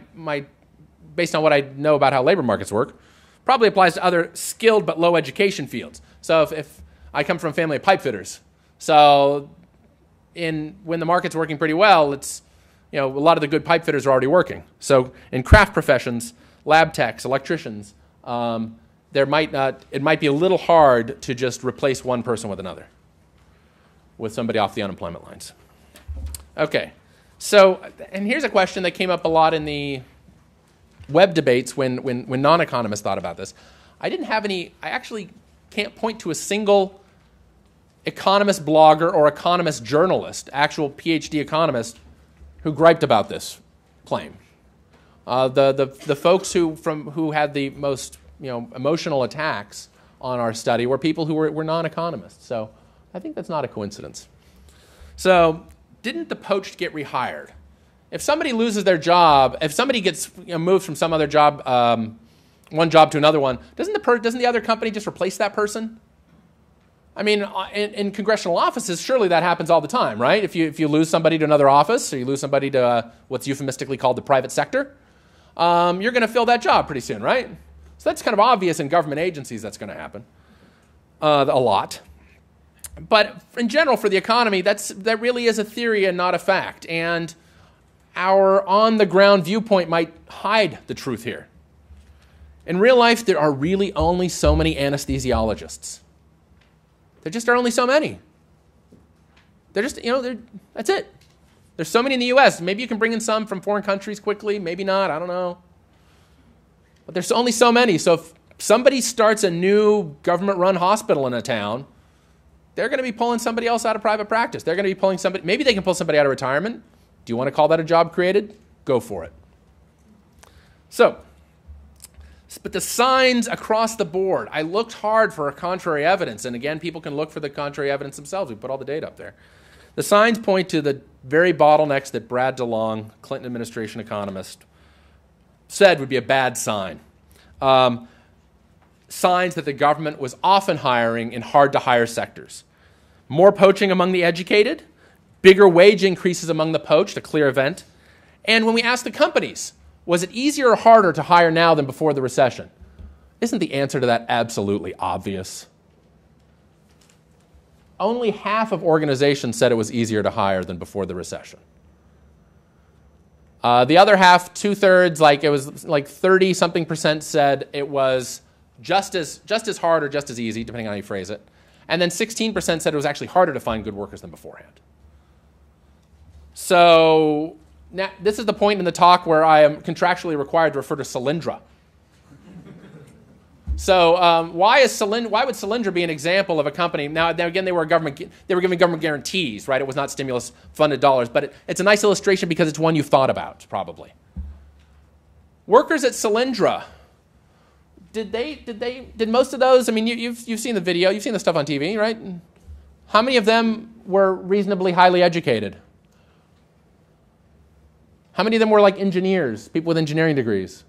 based on what I know about how labor markets work, probably applies to other skilled but low education fields. So if I come from a family of pipe fitters, so when the market's working pretty well, it's, a lot of the good pipe fitters are already working. So in craft professions, lab techs, electricians, it might be a little hard to just replace one person with another, with somebody off the unemployment lines. Okay, so, and here's a question that came up a lot in the web debates when non-economists thought about this. I actually can't point to a single economist blogger or economist journalist, actual PhD economist, who griped about this claim. The folks who had the most emotional attacks on our study were people who were non-economists. So I think that's not a coincidence. So didn't the poached get rehired? If somebody loses their job, if somebody gets moved from some other job, one job to another one, doesn't the other company just replace that person? I mean, in congressional offices, surely that happens all the time, right? If you lose somebody to another office, or you lose somebody to what's euphemistically called the private sector, you're going to fill that job pretty soon, right? So that's kind of obvious in government agencies that's going to happen a lot. But in general, for the economy, that really is a theory and not a fact. And our on-the-ground viewpoint might hide the truth here. In real life, there are really only so many anesthesiologists. There just are only so many. That's it. There's so many in the U.S. Maybe you can bring in some from foreign countries quickly. Maybe not. I don't know. But there's only so many. So if somebody starts a new government-run hospital in a town, they're going to be pulling somebody else out of private practice. They're going to be pulling somebody. Maybe they can pull somebody out of retirement. Do you want to call that a job created? Go for it. So, but the signs across the board, I looked hard for contrary evidence. And again, people can look for the contrary evidence themselves. We put all the data up there. The signs point to the very bottlenecks that Brad DeLong, Clinton administration economist, said would be a bad sign. Signs that the government was often hiring in hard-to-hire sectors. More poaching among the educated, bigger wage increases among the poached, a clear event. And when we asked the companies, was it easier or harder to hire now than before the recession? Isn't the answer to that absolutely obvious? Only half of organizations said it was easier to hire than before the recession. The other half, 2/3, it was 30-something% said it was just as hard or just as easy, depending on how you phrase it. And then 16% said it was actually harder to find good workers than beforehand. So now, this is the point in the talk where I am contractually required to refer to Solyndra. So why would Solyndra be an example of a company? Now again, they were giving government guarantees, right? It was not stimulus-funded dollars, but it's a nice illustration because it's one you've thought about, probably. Workers at Solyndra, did most of those? I mean, you've seen the video, you've seen the stuff on TV, right? How many of them were reasonably highly educated? How many of them were like engineers, people with engineering degrees?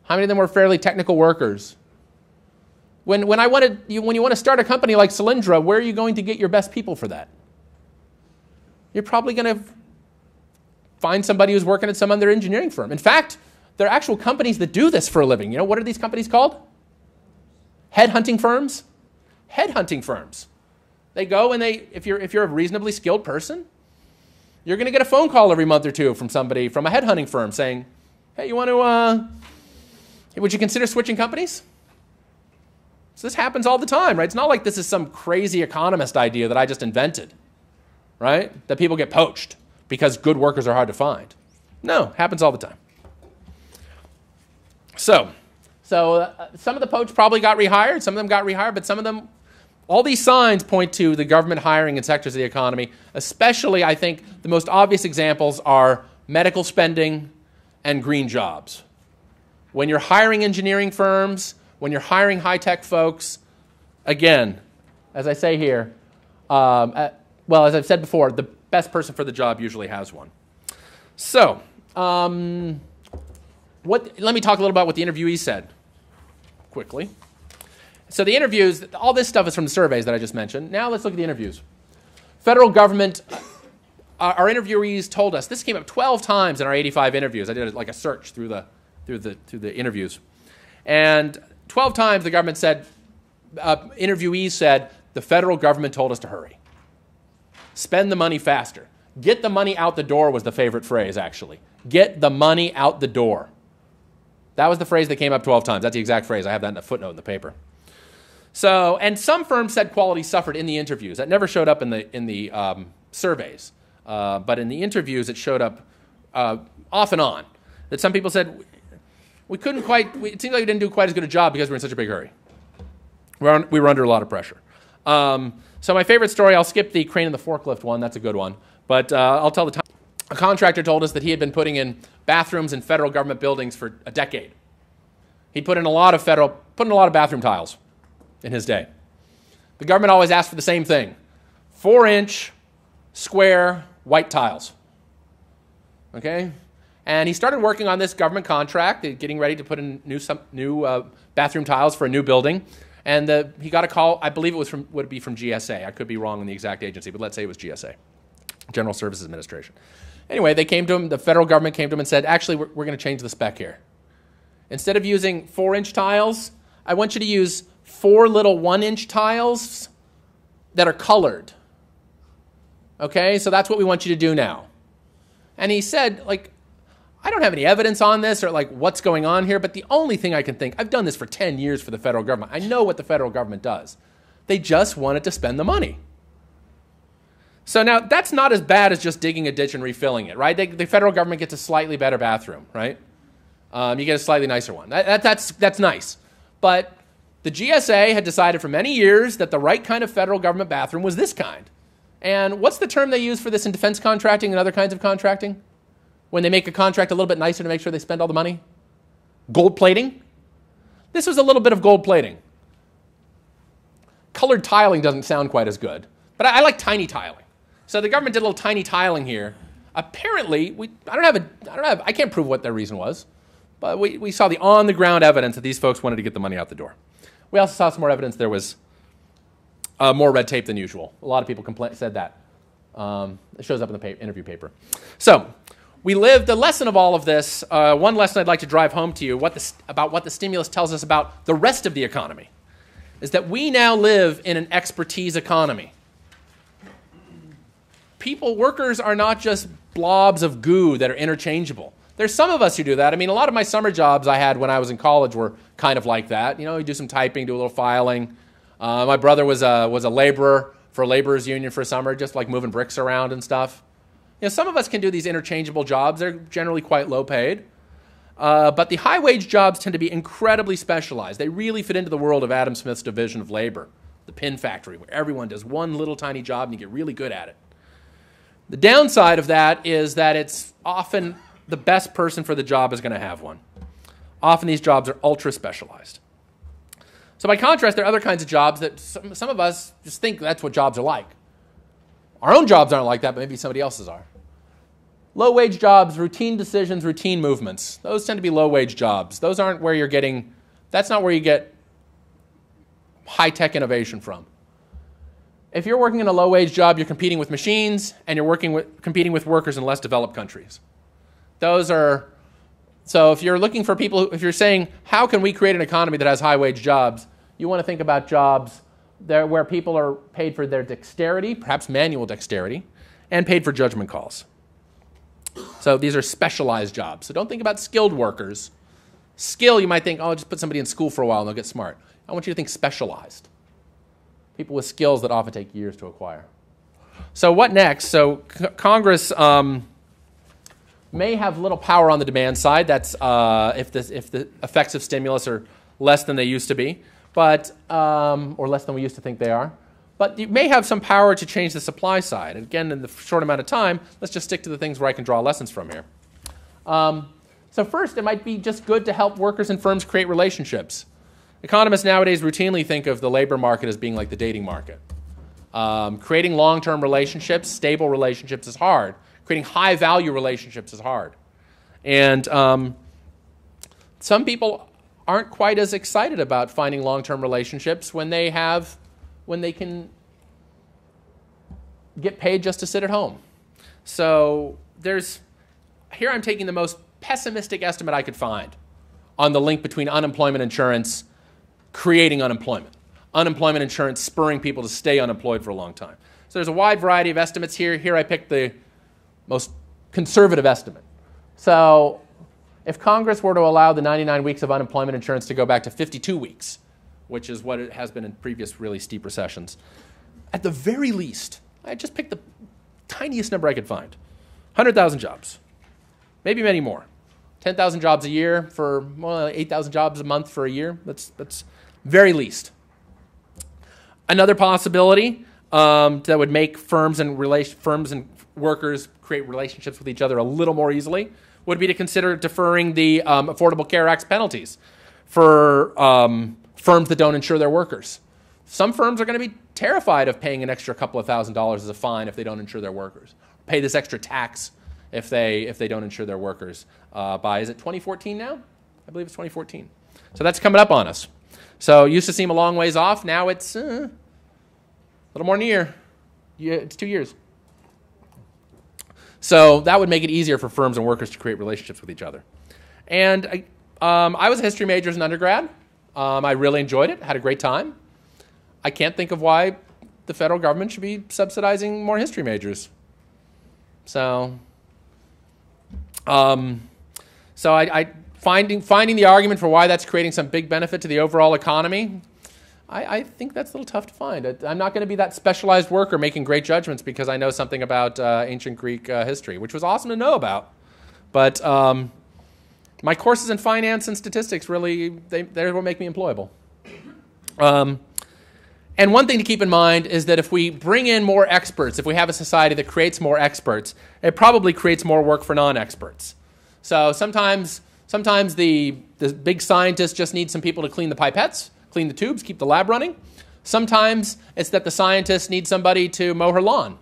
How many of them were fairly technical workers? When you want to start a company like Solyndra, where are you going to get your best people for that? You're probably going to find somebody who's working at some other engineering firm. In fact, there are actual companies that do this for a living. What are these companies called? Headhunting firms. Headhunting firms. They go and if you're a reasonably skilled person, you're going to get a phone call every month or two from somebody from a headhunting firm saying, "Hey, would you consider switching companies? So this happens all the time, right? It's not like this is some crazy economist idea that I just invented, right? That people get poached because good workers are hard to find. No, happens all the time. So some of the poached probably got rehired. Some of them got rehired, but some of them, all these signs point to the government hiring in sectors of the economy. Especially, I think, the most obvious examples are medical spending and green jobs. When you're hiring engineering firms, when you're hiring high-tech folks, again, as I say here, as I've said before, the best person for the job usually has one. So, let me talk a little about what the interviewees said, quickly. So the interviews, all this stuff is from the surveys that I just mentioned. Now let's look at the interviews. Federal government, our interviewees told us, this came up 12 times in our 85 interviews. I did like a search through the interviews. And 12 times the government said, interviewees said, the federal government told us to hurry. Spend the money faster. Get the money out the door was the favorite phrase, actually. Get the money out the door. That was the phrase that came up 12 times. That's the exact phrase. I have that in a footnote in the paper. So, and some firms said quality suffered in the interviews. That never showed up in the surveys. But in the interviews, it showed up off and on. That some people said, it seems like we didn't do quite as good a job because we're in such a big hurry. We were under a lot of pressure. So my favorite story, I'll skip the crane and the forklift one. That's a good one. But I'll tell the time. A contractor told us that he had been putting in bathrooms in federal government buildings for a decade. He put in a lot of bathroom tiles in his day. The government always asked for the same thing: 4-inch square white tiles. Okay, and he started working on this government contract, getting ready to put in new bathroom tiles for a new building. And he got a call. I believe would be from GSA. I could be wrong on the exact agency, but let's say it was GSA, General Services Administration. Anyway, they came to him. The federal government came to him and said, "Actually, we're going to change the spec here. Instead of using 4-inch tiles, I want you to use 4 little 1-inch tiles that are colored. Okay, so that's what we want you to do now." And he said, I don't have any evidence on this or what's going on here, but the only thing I can think, I've done this for 10 years for the federal government. I know what the federal government does. They just wanted to spend the money. So now that's not as bad as just digging a ditch and refilling it, right? The federal government gets a slightly better bathroom, right? You get a slightly nicer one. That's nice. But the GSA had decided for many years that the right kind of federal government bathroom was this kind. And what's the term they use for this in defense contracting and other kinds of contracting? When they make a contract a little bit nicer to make sure they spend all the money? Gold plating? This was a little bit of gold plating. Colored tiling doesn't sound quite as good, but I like tiny tiling. So the government did a little tiny tiling here. Apparently, I can't prove what their reason was, but we saw the on-the-ground evidence that these folks wanted to get the money out the door. We also saw some more evidence there was more red tape than usual. A lot of people said that. It shows up in the interview paper. So the lesson of all of this, one lesson I'd like to drive home to you about what the stimulus tells us about the rest of the economy, is that we now live in an expertise economy. Workers are not just blobs of goo that are interchangeable. There's some of us who do that. I mean, a lot of my summer jobs I had when I was in college were kind of like that. You do some typing, do a little filing. My brother was a laborer for a laborers union for a summer, just moving bricks around and stuff. Some of us can do these interchangeable jobs. They're generally quite low paid. But the high-wage jobs tend to be incredibly specialized. They really fit into the world of Adam Smith's division of labor, the pin factory, where everyone does one little tiny job and you get really good at it. The downside of that is that it's often the best person for the job is going to have one. Often these jobs are ultra-specialized. So by contrast, there are other kinds of jobs that some of us just think that's what jobs are like. Our own jobs aren't like that, but maybe somebody else's are. Low-wage jobs, routine decisions, routine movements. Those tend to be low-wage jobs. That's not where you get high-tech innovation from. If you're working in a low-wage job, you're competing with machines, and you're competing with workers in less developed countries. So if you're looking for if you're saying, how can we create an economy that has high-wage jobs, you want to think about jobs where people are paid for their dexterity, perhaps manual dexterity, and paid for judgment calls. So these are specialized jobs. So don't think about skilled workers. Skill, you might think, oh, just put somebody in school for a while and they'll get smart. I want you to think specialized. People with skills that often take years to acquire. So what next? So Congress may have little power on the demand side. That's if the effects of stimulus are less than they used to be, but or less than we used to think they are. But you may have some power to change the supply side. And again, in the short amount of time, let's just stick to the things where I can draw lessons from here. So first, it might be just good to help workers and firms create relationships. Economists nowadays routinely think of the labor market as being like the dating market. Creating long-term relationships, stable relationships is hard. Creating high-value relationships is hard. And some people aren't quite as excited about finding long-term relationships when they can get paid just to sit at home. So here I'm taking the most pessimistic estimate I could find on the link between unemployment insurance creating unemployment. Unemployment insurance spurring people to stay unemployed for a long time. So there's a wide variety of estimates here. Here I picked the most conservative estimate. So if Congress were to allow the 99 weeks of unemployment insurance to go back to 52 weeks, which is what it has been in previous really steep recessions, at the very least, I just picked the tiniest number I could find. 100,000 jobs, maybe many more. 10,000 jobs a year for 8,000 jobs a month for a year. That's very least. Another possibility that would make firms and workers create relationships with each other a little more easily would be to consider deferring the Affordable Care Act's penalties for firms that don't insure their workers. Some firms are going to be terrified of paying an extra couple of $1,000s as a fine if they don't insure their workers. Pay this extra tax if they don't insure their workers is it 2014 now? I believe it's 2014. So that's coming up on us. So it used to seem a long ways off. Now it's a little more near. Yeah, it's 2 years. So that would make it easier for firms and workers to create relationships with each other. And I was a history major as an undergrad. I really enjoyed it, had a great time. I can't think of why the federal government should be subsidizing more history majors. So finding the argument for why that's creating some big benefit to the overall economy, I think that's a little tough to find. I'm not going to be that specialized worker making great judgments because I know something about ancient Greek history, which was awesome to know about. But my courses in finance and statistics really, they're what make me employable. And one thing to keep in mind is that if we bring in more experts, if we have a society that creates more experts, it probably creates more work for non-experts. So sometimes the big scientists just need some people to clean the pipettes, clean the tubes, keep the lab running. Sometimes it's that the scientists need somebody to mow her lawn.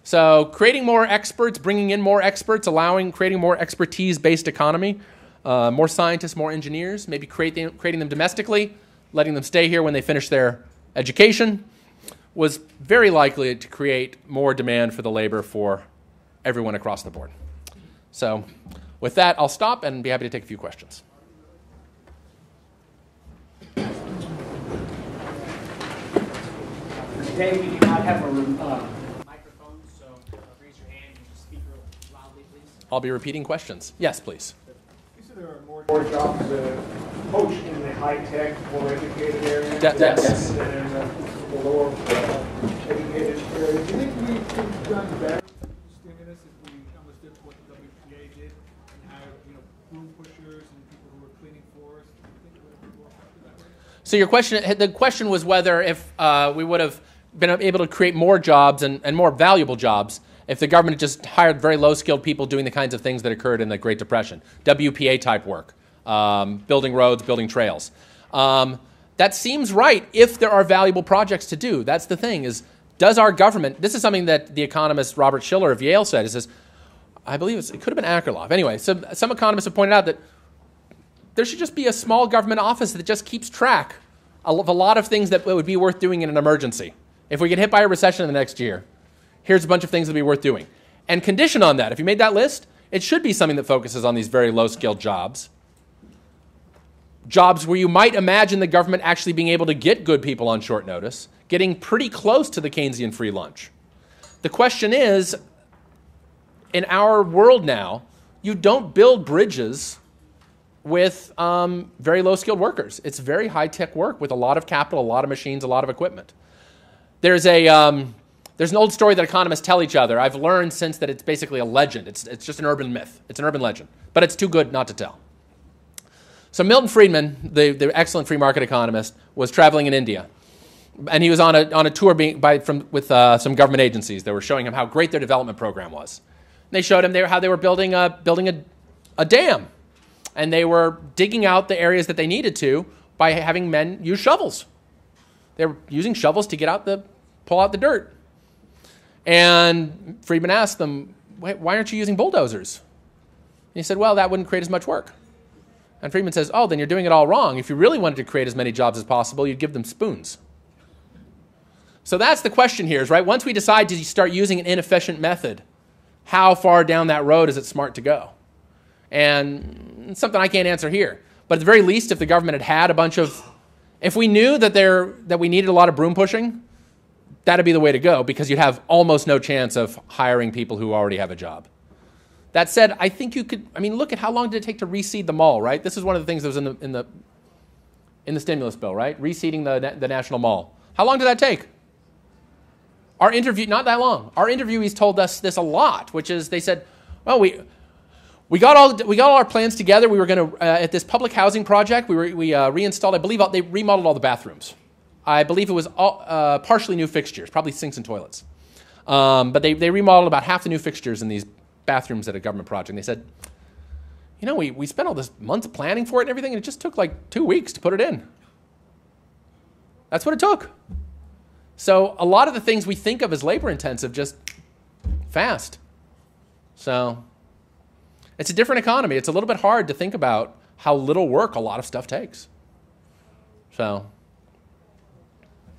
So creating more experts, bringing in more experts, creating more expertise-based economy, more scientists, more engineers, maybe creating them domestically, letting them stay here when they finish their education, was very likely to create more demand for the labor for everyone across the board. So with that, I'll stop and be happy to take a few questions. Today we do not have a microphone, so raise your hand and speak real loudly, please. I'll be repeating questions. Yes, please. You said there are more jobs poach in the high-tech, more educated areas Yes. than in the lower educated areas. Do you think we could have done better with stimulus if we understood what the WPA did and how, broom pushers and people who were cleaning floors? Do you think it would have been more effective that way? So the question was whether if we would have been able to create more jobs and more valuable jobs if the government had just hired very low-skilled people doing the kinds of things that occurred in the Great Depression, WPA-type work, building roads, building trails. That seems right if there are valuable projects to do. That's the thing, is does our government, this is something that the economist Robert Shiller of Yale said, he says, I believe it could have been Akerlof. Anyway, so some economists have pointed out that there should just be a small government office that just keeps track of a lot of things that would be worth doing in an emergency. If we get hit by a recession in the next year, here's a bunch of things that would be worth doing. And condition on that, if you made that list, it should be something that focuses on these very low-skilled jobs. Jobs where you might imagine the government actually being able to get good people on short notice, getting pretty close to the Keynesian free lunch. The question is, in our world now, you don't build bridges with very low-skilled workers. It's very high-tech work with a lot of capital, a lot of machines, a lot of equipment. There's an old story that economists tell each other. I've learned since that it's basically a legend. It's just an urban myth. It's an urban legend. But it's too good not to tell. So Milton Friedman, the excellent free market economist, was traveling in India. And he was on a tour with some government agencies. They were showing him how great their development program was. And they showed him how they were building a dam. And they were digging out the areas that they needed to by having men use shovels. They were using shovels to pull out the dirt. And Friedman asked them, why aren't you using bulldozers? And he said, well, that wouldn't create as much work. And Friedman says, oh, then you're doing it all wrong. If you really wanted to create as many jobs as possible, you'd give them spoons. So that's the question here, is right? Once we decide to start using an inefficient method, how far down that road is it smart to go? And it's something I can't answer here. But at the very least, if the government had a bunch of, if we knew that we needed a lot of broom pushing, that'd be the way to go, because you'd have almost no chance of hiring people who already have a job. That said, I think you could, look at how long did it take to reseed the mall, right? This is one of the things that was in the stimulus bill, right? Reseeding the National Mall. How long did that take? Our interview, not that long. Our interviewees told us this a lot, which is they said, well, we got all our plans together. We were going to, at this public housing project, we reinstalled, I believe, they remodeled all the bathrooms. I believe it was all, partially new fixtures, probably sinks and toilets. But they remodeled about half the new fixtures in these bathrooms at a government project. And they said, we spent all this months planning for it and everything, and it just took like 2 weeks to put it in. That's what it took. So a lot of the things we think of as labor intensive, just fast. So it's a different economy. It's a little bit hard to think about how little work a lot of stuff takes. So,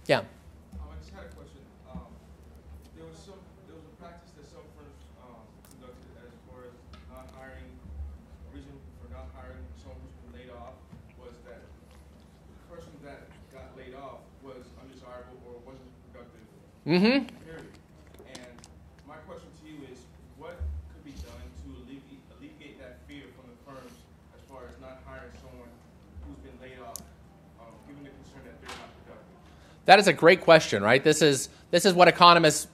yeah. I just had a question. There was a practice that some firms conducted as far as not hiring. Reason for not hiring someone who's been laid off was that the person that got laid off was undesirable or wasn't productive. Mm-hmm. Period. And my question to you is, what could be done to alleviate that fear from the firms as far as not hiring someone who's been laid off, given the concern that they're not productive? That is a great question, right? This is what economists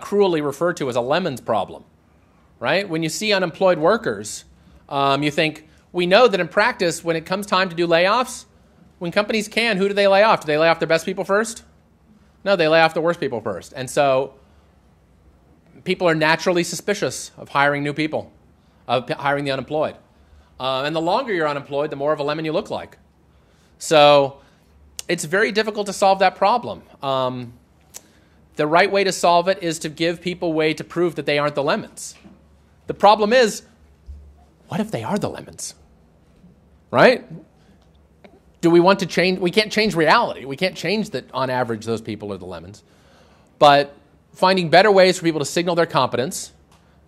cruelly refer to as a lemons problem, right? When you see unemployed workers, you think, we know that in practice, when it comes time to do layoffs, when companies can, who do they lay off? Do they lay off their best people first? No, they lay off the worst people first. And so people are naturally suspicious of hiring new people, of hiring the unemployed. And the longer you're unemployed, the more of a lemon you look like. So it's very difficult to solve that problem. The right way to solve it is to give people a way to prove that they aren't the lemons. The problem is, what if they are the lemons? Right? Do we want to change? We can't change reality. We can't change that on average those people are the lemons. But finding better ways for people to signal their competence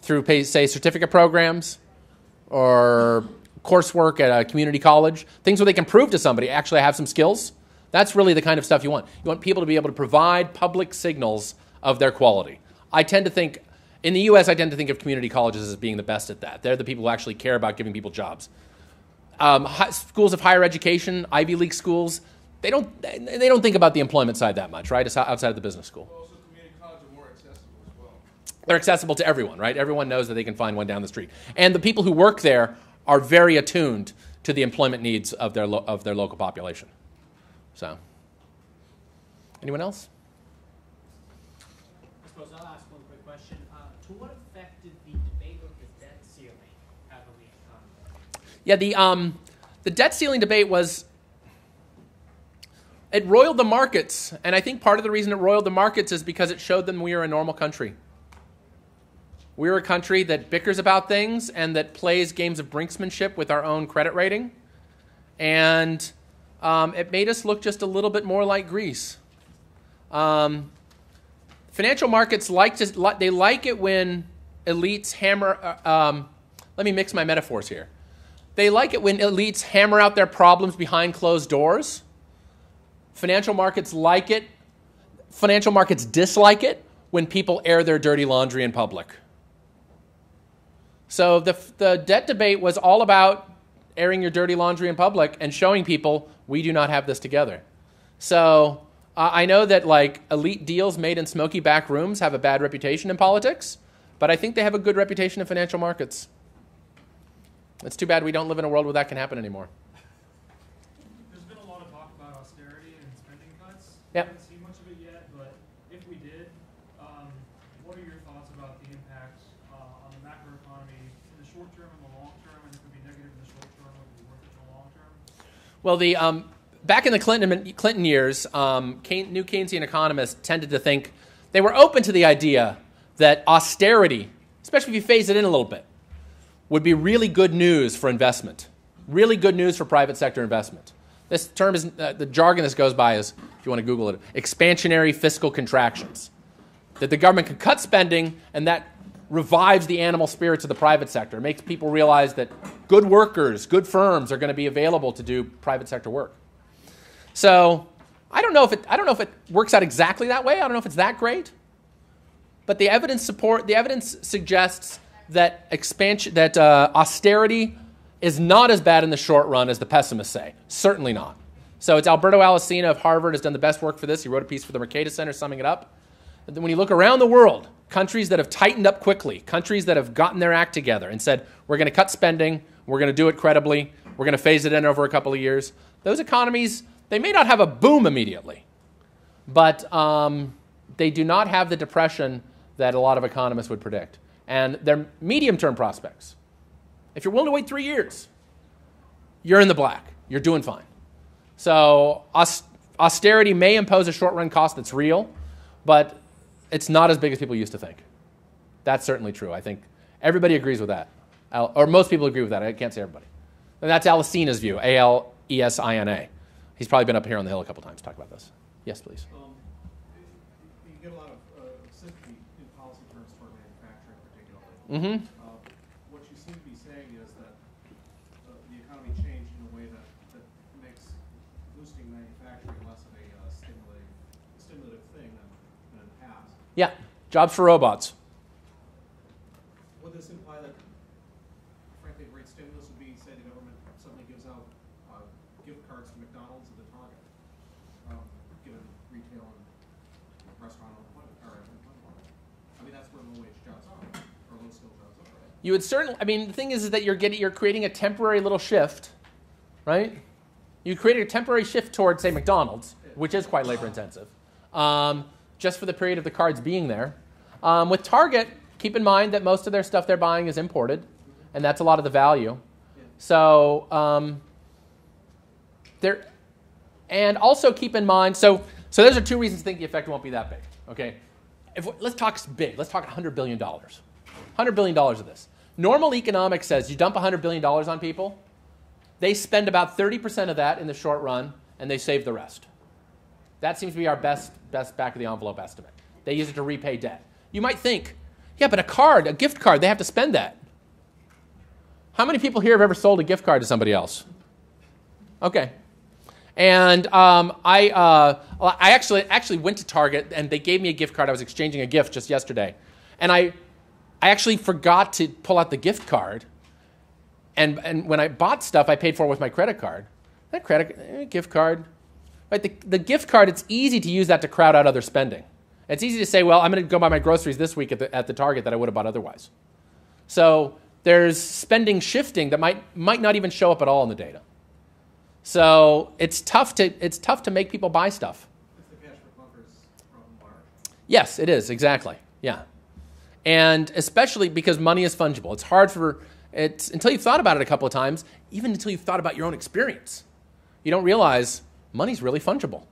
through, say, certificate programs or coursework at a community college, things where they can prove to somebody, actually I have some skills. That's really the kind of stuff you want. You want people to be able to provide public signals of their quality. In the U.S., I tend to think of community colleges as being the best at that. They're the people who actually care about giving people jobs. Schools of higher education, Ivy League schools, they don't think about the employment side that much, right? It's outside of the business school. Also, community colleges are more accessible as well. They're accessible to everyone, right? Everyone knows that they can find one down the street. And the people who work there are very attuned to the employment needs of their local population. So, anyone else? I suppose I'll ask one quick question. To what effect did the debate of the debt ceiling have on the economy? Yeah, the debt ceiling debate it roiled the markets. And I think part of the reason it roiled the markets is because it showed them we are a normal country. We're a country that bickers about things and that plays games of brinksmanship with our own credit rating. And it made us look just a little bit more like Greece. Financial markets like it when elites hammer. Let me mix my metaphors here. They like it when elites hammer out their problems behind closed doors. Financial markets like it. Financial markets dislike it when people air their dirty laundry in public. So the debt debate was all about airing your dirty laundry in public and showing people we do not have this together. So I know that like elite deals made in smoky back rooms have a bad reputation in politics, but I think they have a good reputation in financial markets. It's too bad we don't live in a world where that can happen anymore. There's been a lot of talk about austerity and spending cuts. Yep. I haven't seen much of it yet, but if we did, what are your thoughts about the impact on the macroeconomy in the short term and the long term? And it could be negative in the short term, it would be worth it in the long term? Well, back in the Clinton years, new Keynesian economists tended to think they were open to the idea that austerity, especially if you phase it in a little bit, would be really good news for investment, really good news for private sector investment. This term is, the jargon this goes by is, if you want to Google it, expansionary fiscal contractions. That the government can cut spending and that revives the animal spirits of the private sector. It makes people realize that good workers, good firms are going to be available to do private sector work. So I don't know if it works out exactly that way. I don't know if it's that great. But the evidence suggests that austerity is not as bad in the short run as the pessimists say. Certainly not. So it's Alberto Alesina of Harvard has done the best work for this. He wrote a piece for the Mercatus Center summing it up. But then when you look around the world, countries that have tightened up quickly, countries that have gotten their act together and said, we're going to cut spending, we're going to do it credibly, we're going to phase it in over a couple of years, those economies, they may not have a boom immediately, but they do not have the depression that a lot of economists would predict. And their medium-term prospects, if you're willing to wait 3 years, you're in the black. You're doing fine. So austerity may impose a short-run cost that's real, but it's not as big as people used to think. That's certainly true. I think everybody agrees with that, or most people agree with that. I can't say everybody. And that's Alesina's view, Alesina. He's probably been up here on the Hill a couple times to talk about this. Yes, please. You get a lot of sympathy in policy terms for manufacturing, particularly. Mm-hmm. What you seem to be saying is that the economy changed in a way that makes boosting manufacturing less of a stimulative thing than in the past. Yeah, jobs for robots. Would this imply that, frankly, a great stimulus would be, say, the government suddenly gives out gift cards to McDonald's and to Target, given retail and restaurant unemployment? I mean, that's where low-wage jobs are, or low-skill jobs are, right? You would certainly. I mean, the thing is that you're creating a temporary little shift, right? You create a temporary shift towards, say, McDonald's, which is quite labor-intensive, just for the period of the cards being there. With Target, keep in mind that most of their stuff they're buying is imported, and that's a lot of the value. So and also keep in mind. So those are two reasons to think the effect won't be that big. Okay, let's talk big. Let's talk $100 billion. $100 billion of this. Normal economics says you dump $100 billion on people, they spend about 30% of that in the short run, and they save the rest. That seems to be our best back-of-the-envelope estimate. They use it to repay debt. You might think, yeah, but a gift card, they have to spend that. How many people here have ever sold a gift card to somebody else? Okay. And I actually went to Target, and they gave me a gift card. I was exchanging a gift just yesterday. And I actually forgot to pull out the gift card. And when I bought stuff, I paid for it with my credit card. That gift card. Right, the gift card, it's easy to use that to crowd out other spending. It's easy to say, well, I'm going to go buy my groceries this week at the Target that I would have bought otherwise. So there's spending shifting that might not even show up at all in the data. So it's tough to make people buy stuff. It's the cash for clunkers problem bar. Yes, it is, exactly. Yeah. And especially because money is fungible. It's hard until you've thought about it a couple of times, even until you've thought about your own experience. You don't realize money's really fungible.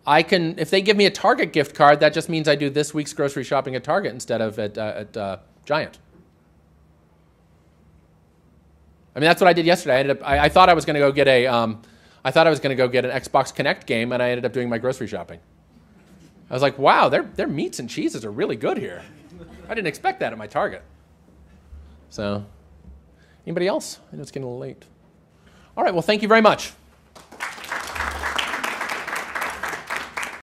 If they give me a Target gift card, that just means I do this week's grocery shopping at Target instead of at Giant. I mean, that's what I did yesterday. I thought I was going to go get an Xbox Connect game, and I ended up doing my grocery shopping. I was like, wow, their meats and cheeses are really good here. I didn't expect that at my Target. So, anybody else? I know it's getting a little late. All right, well, thank you very much.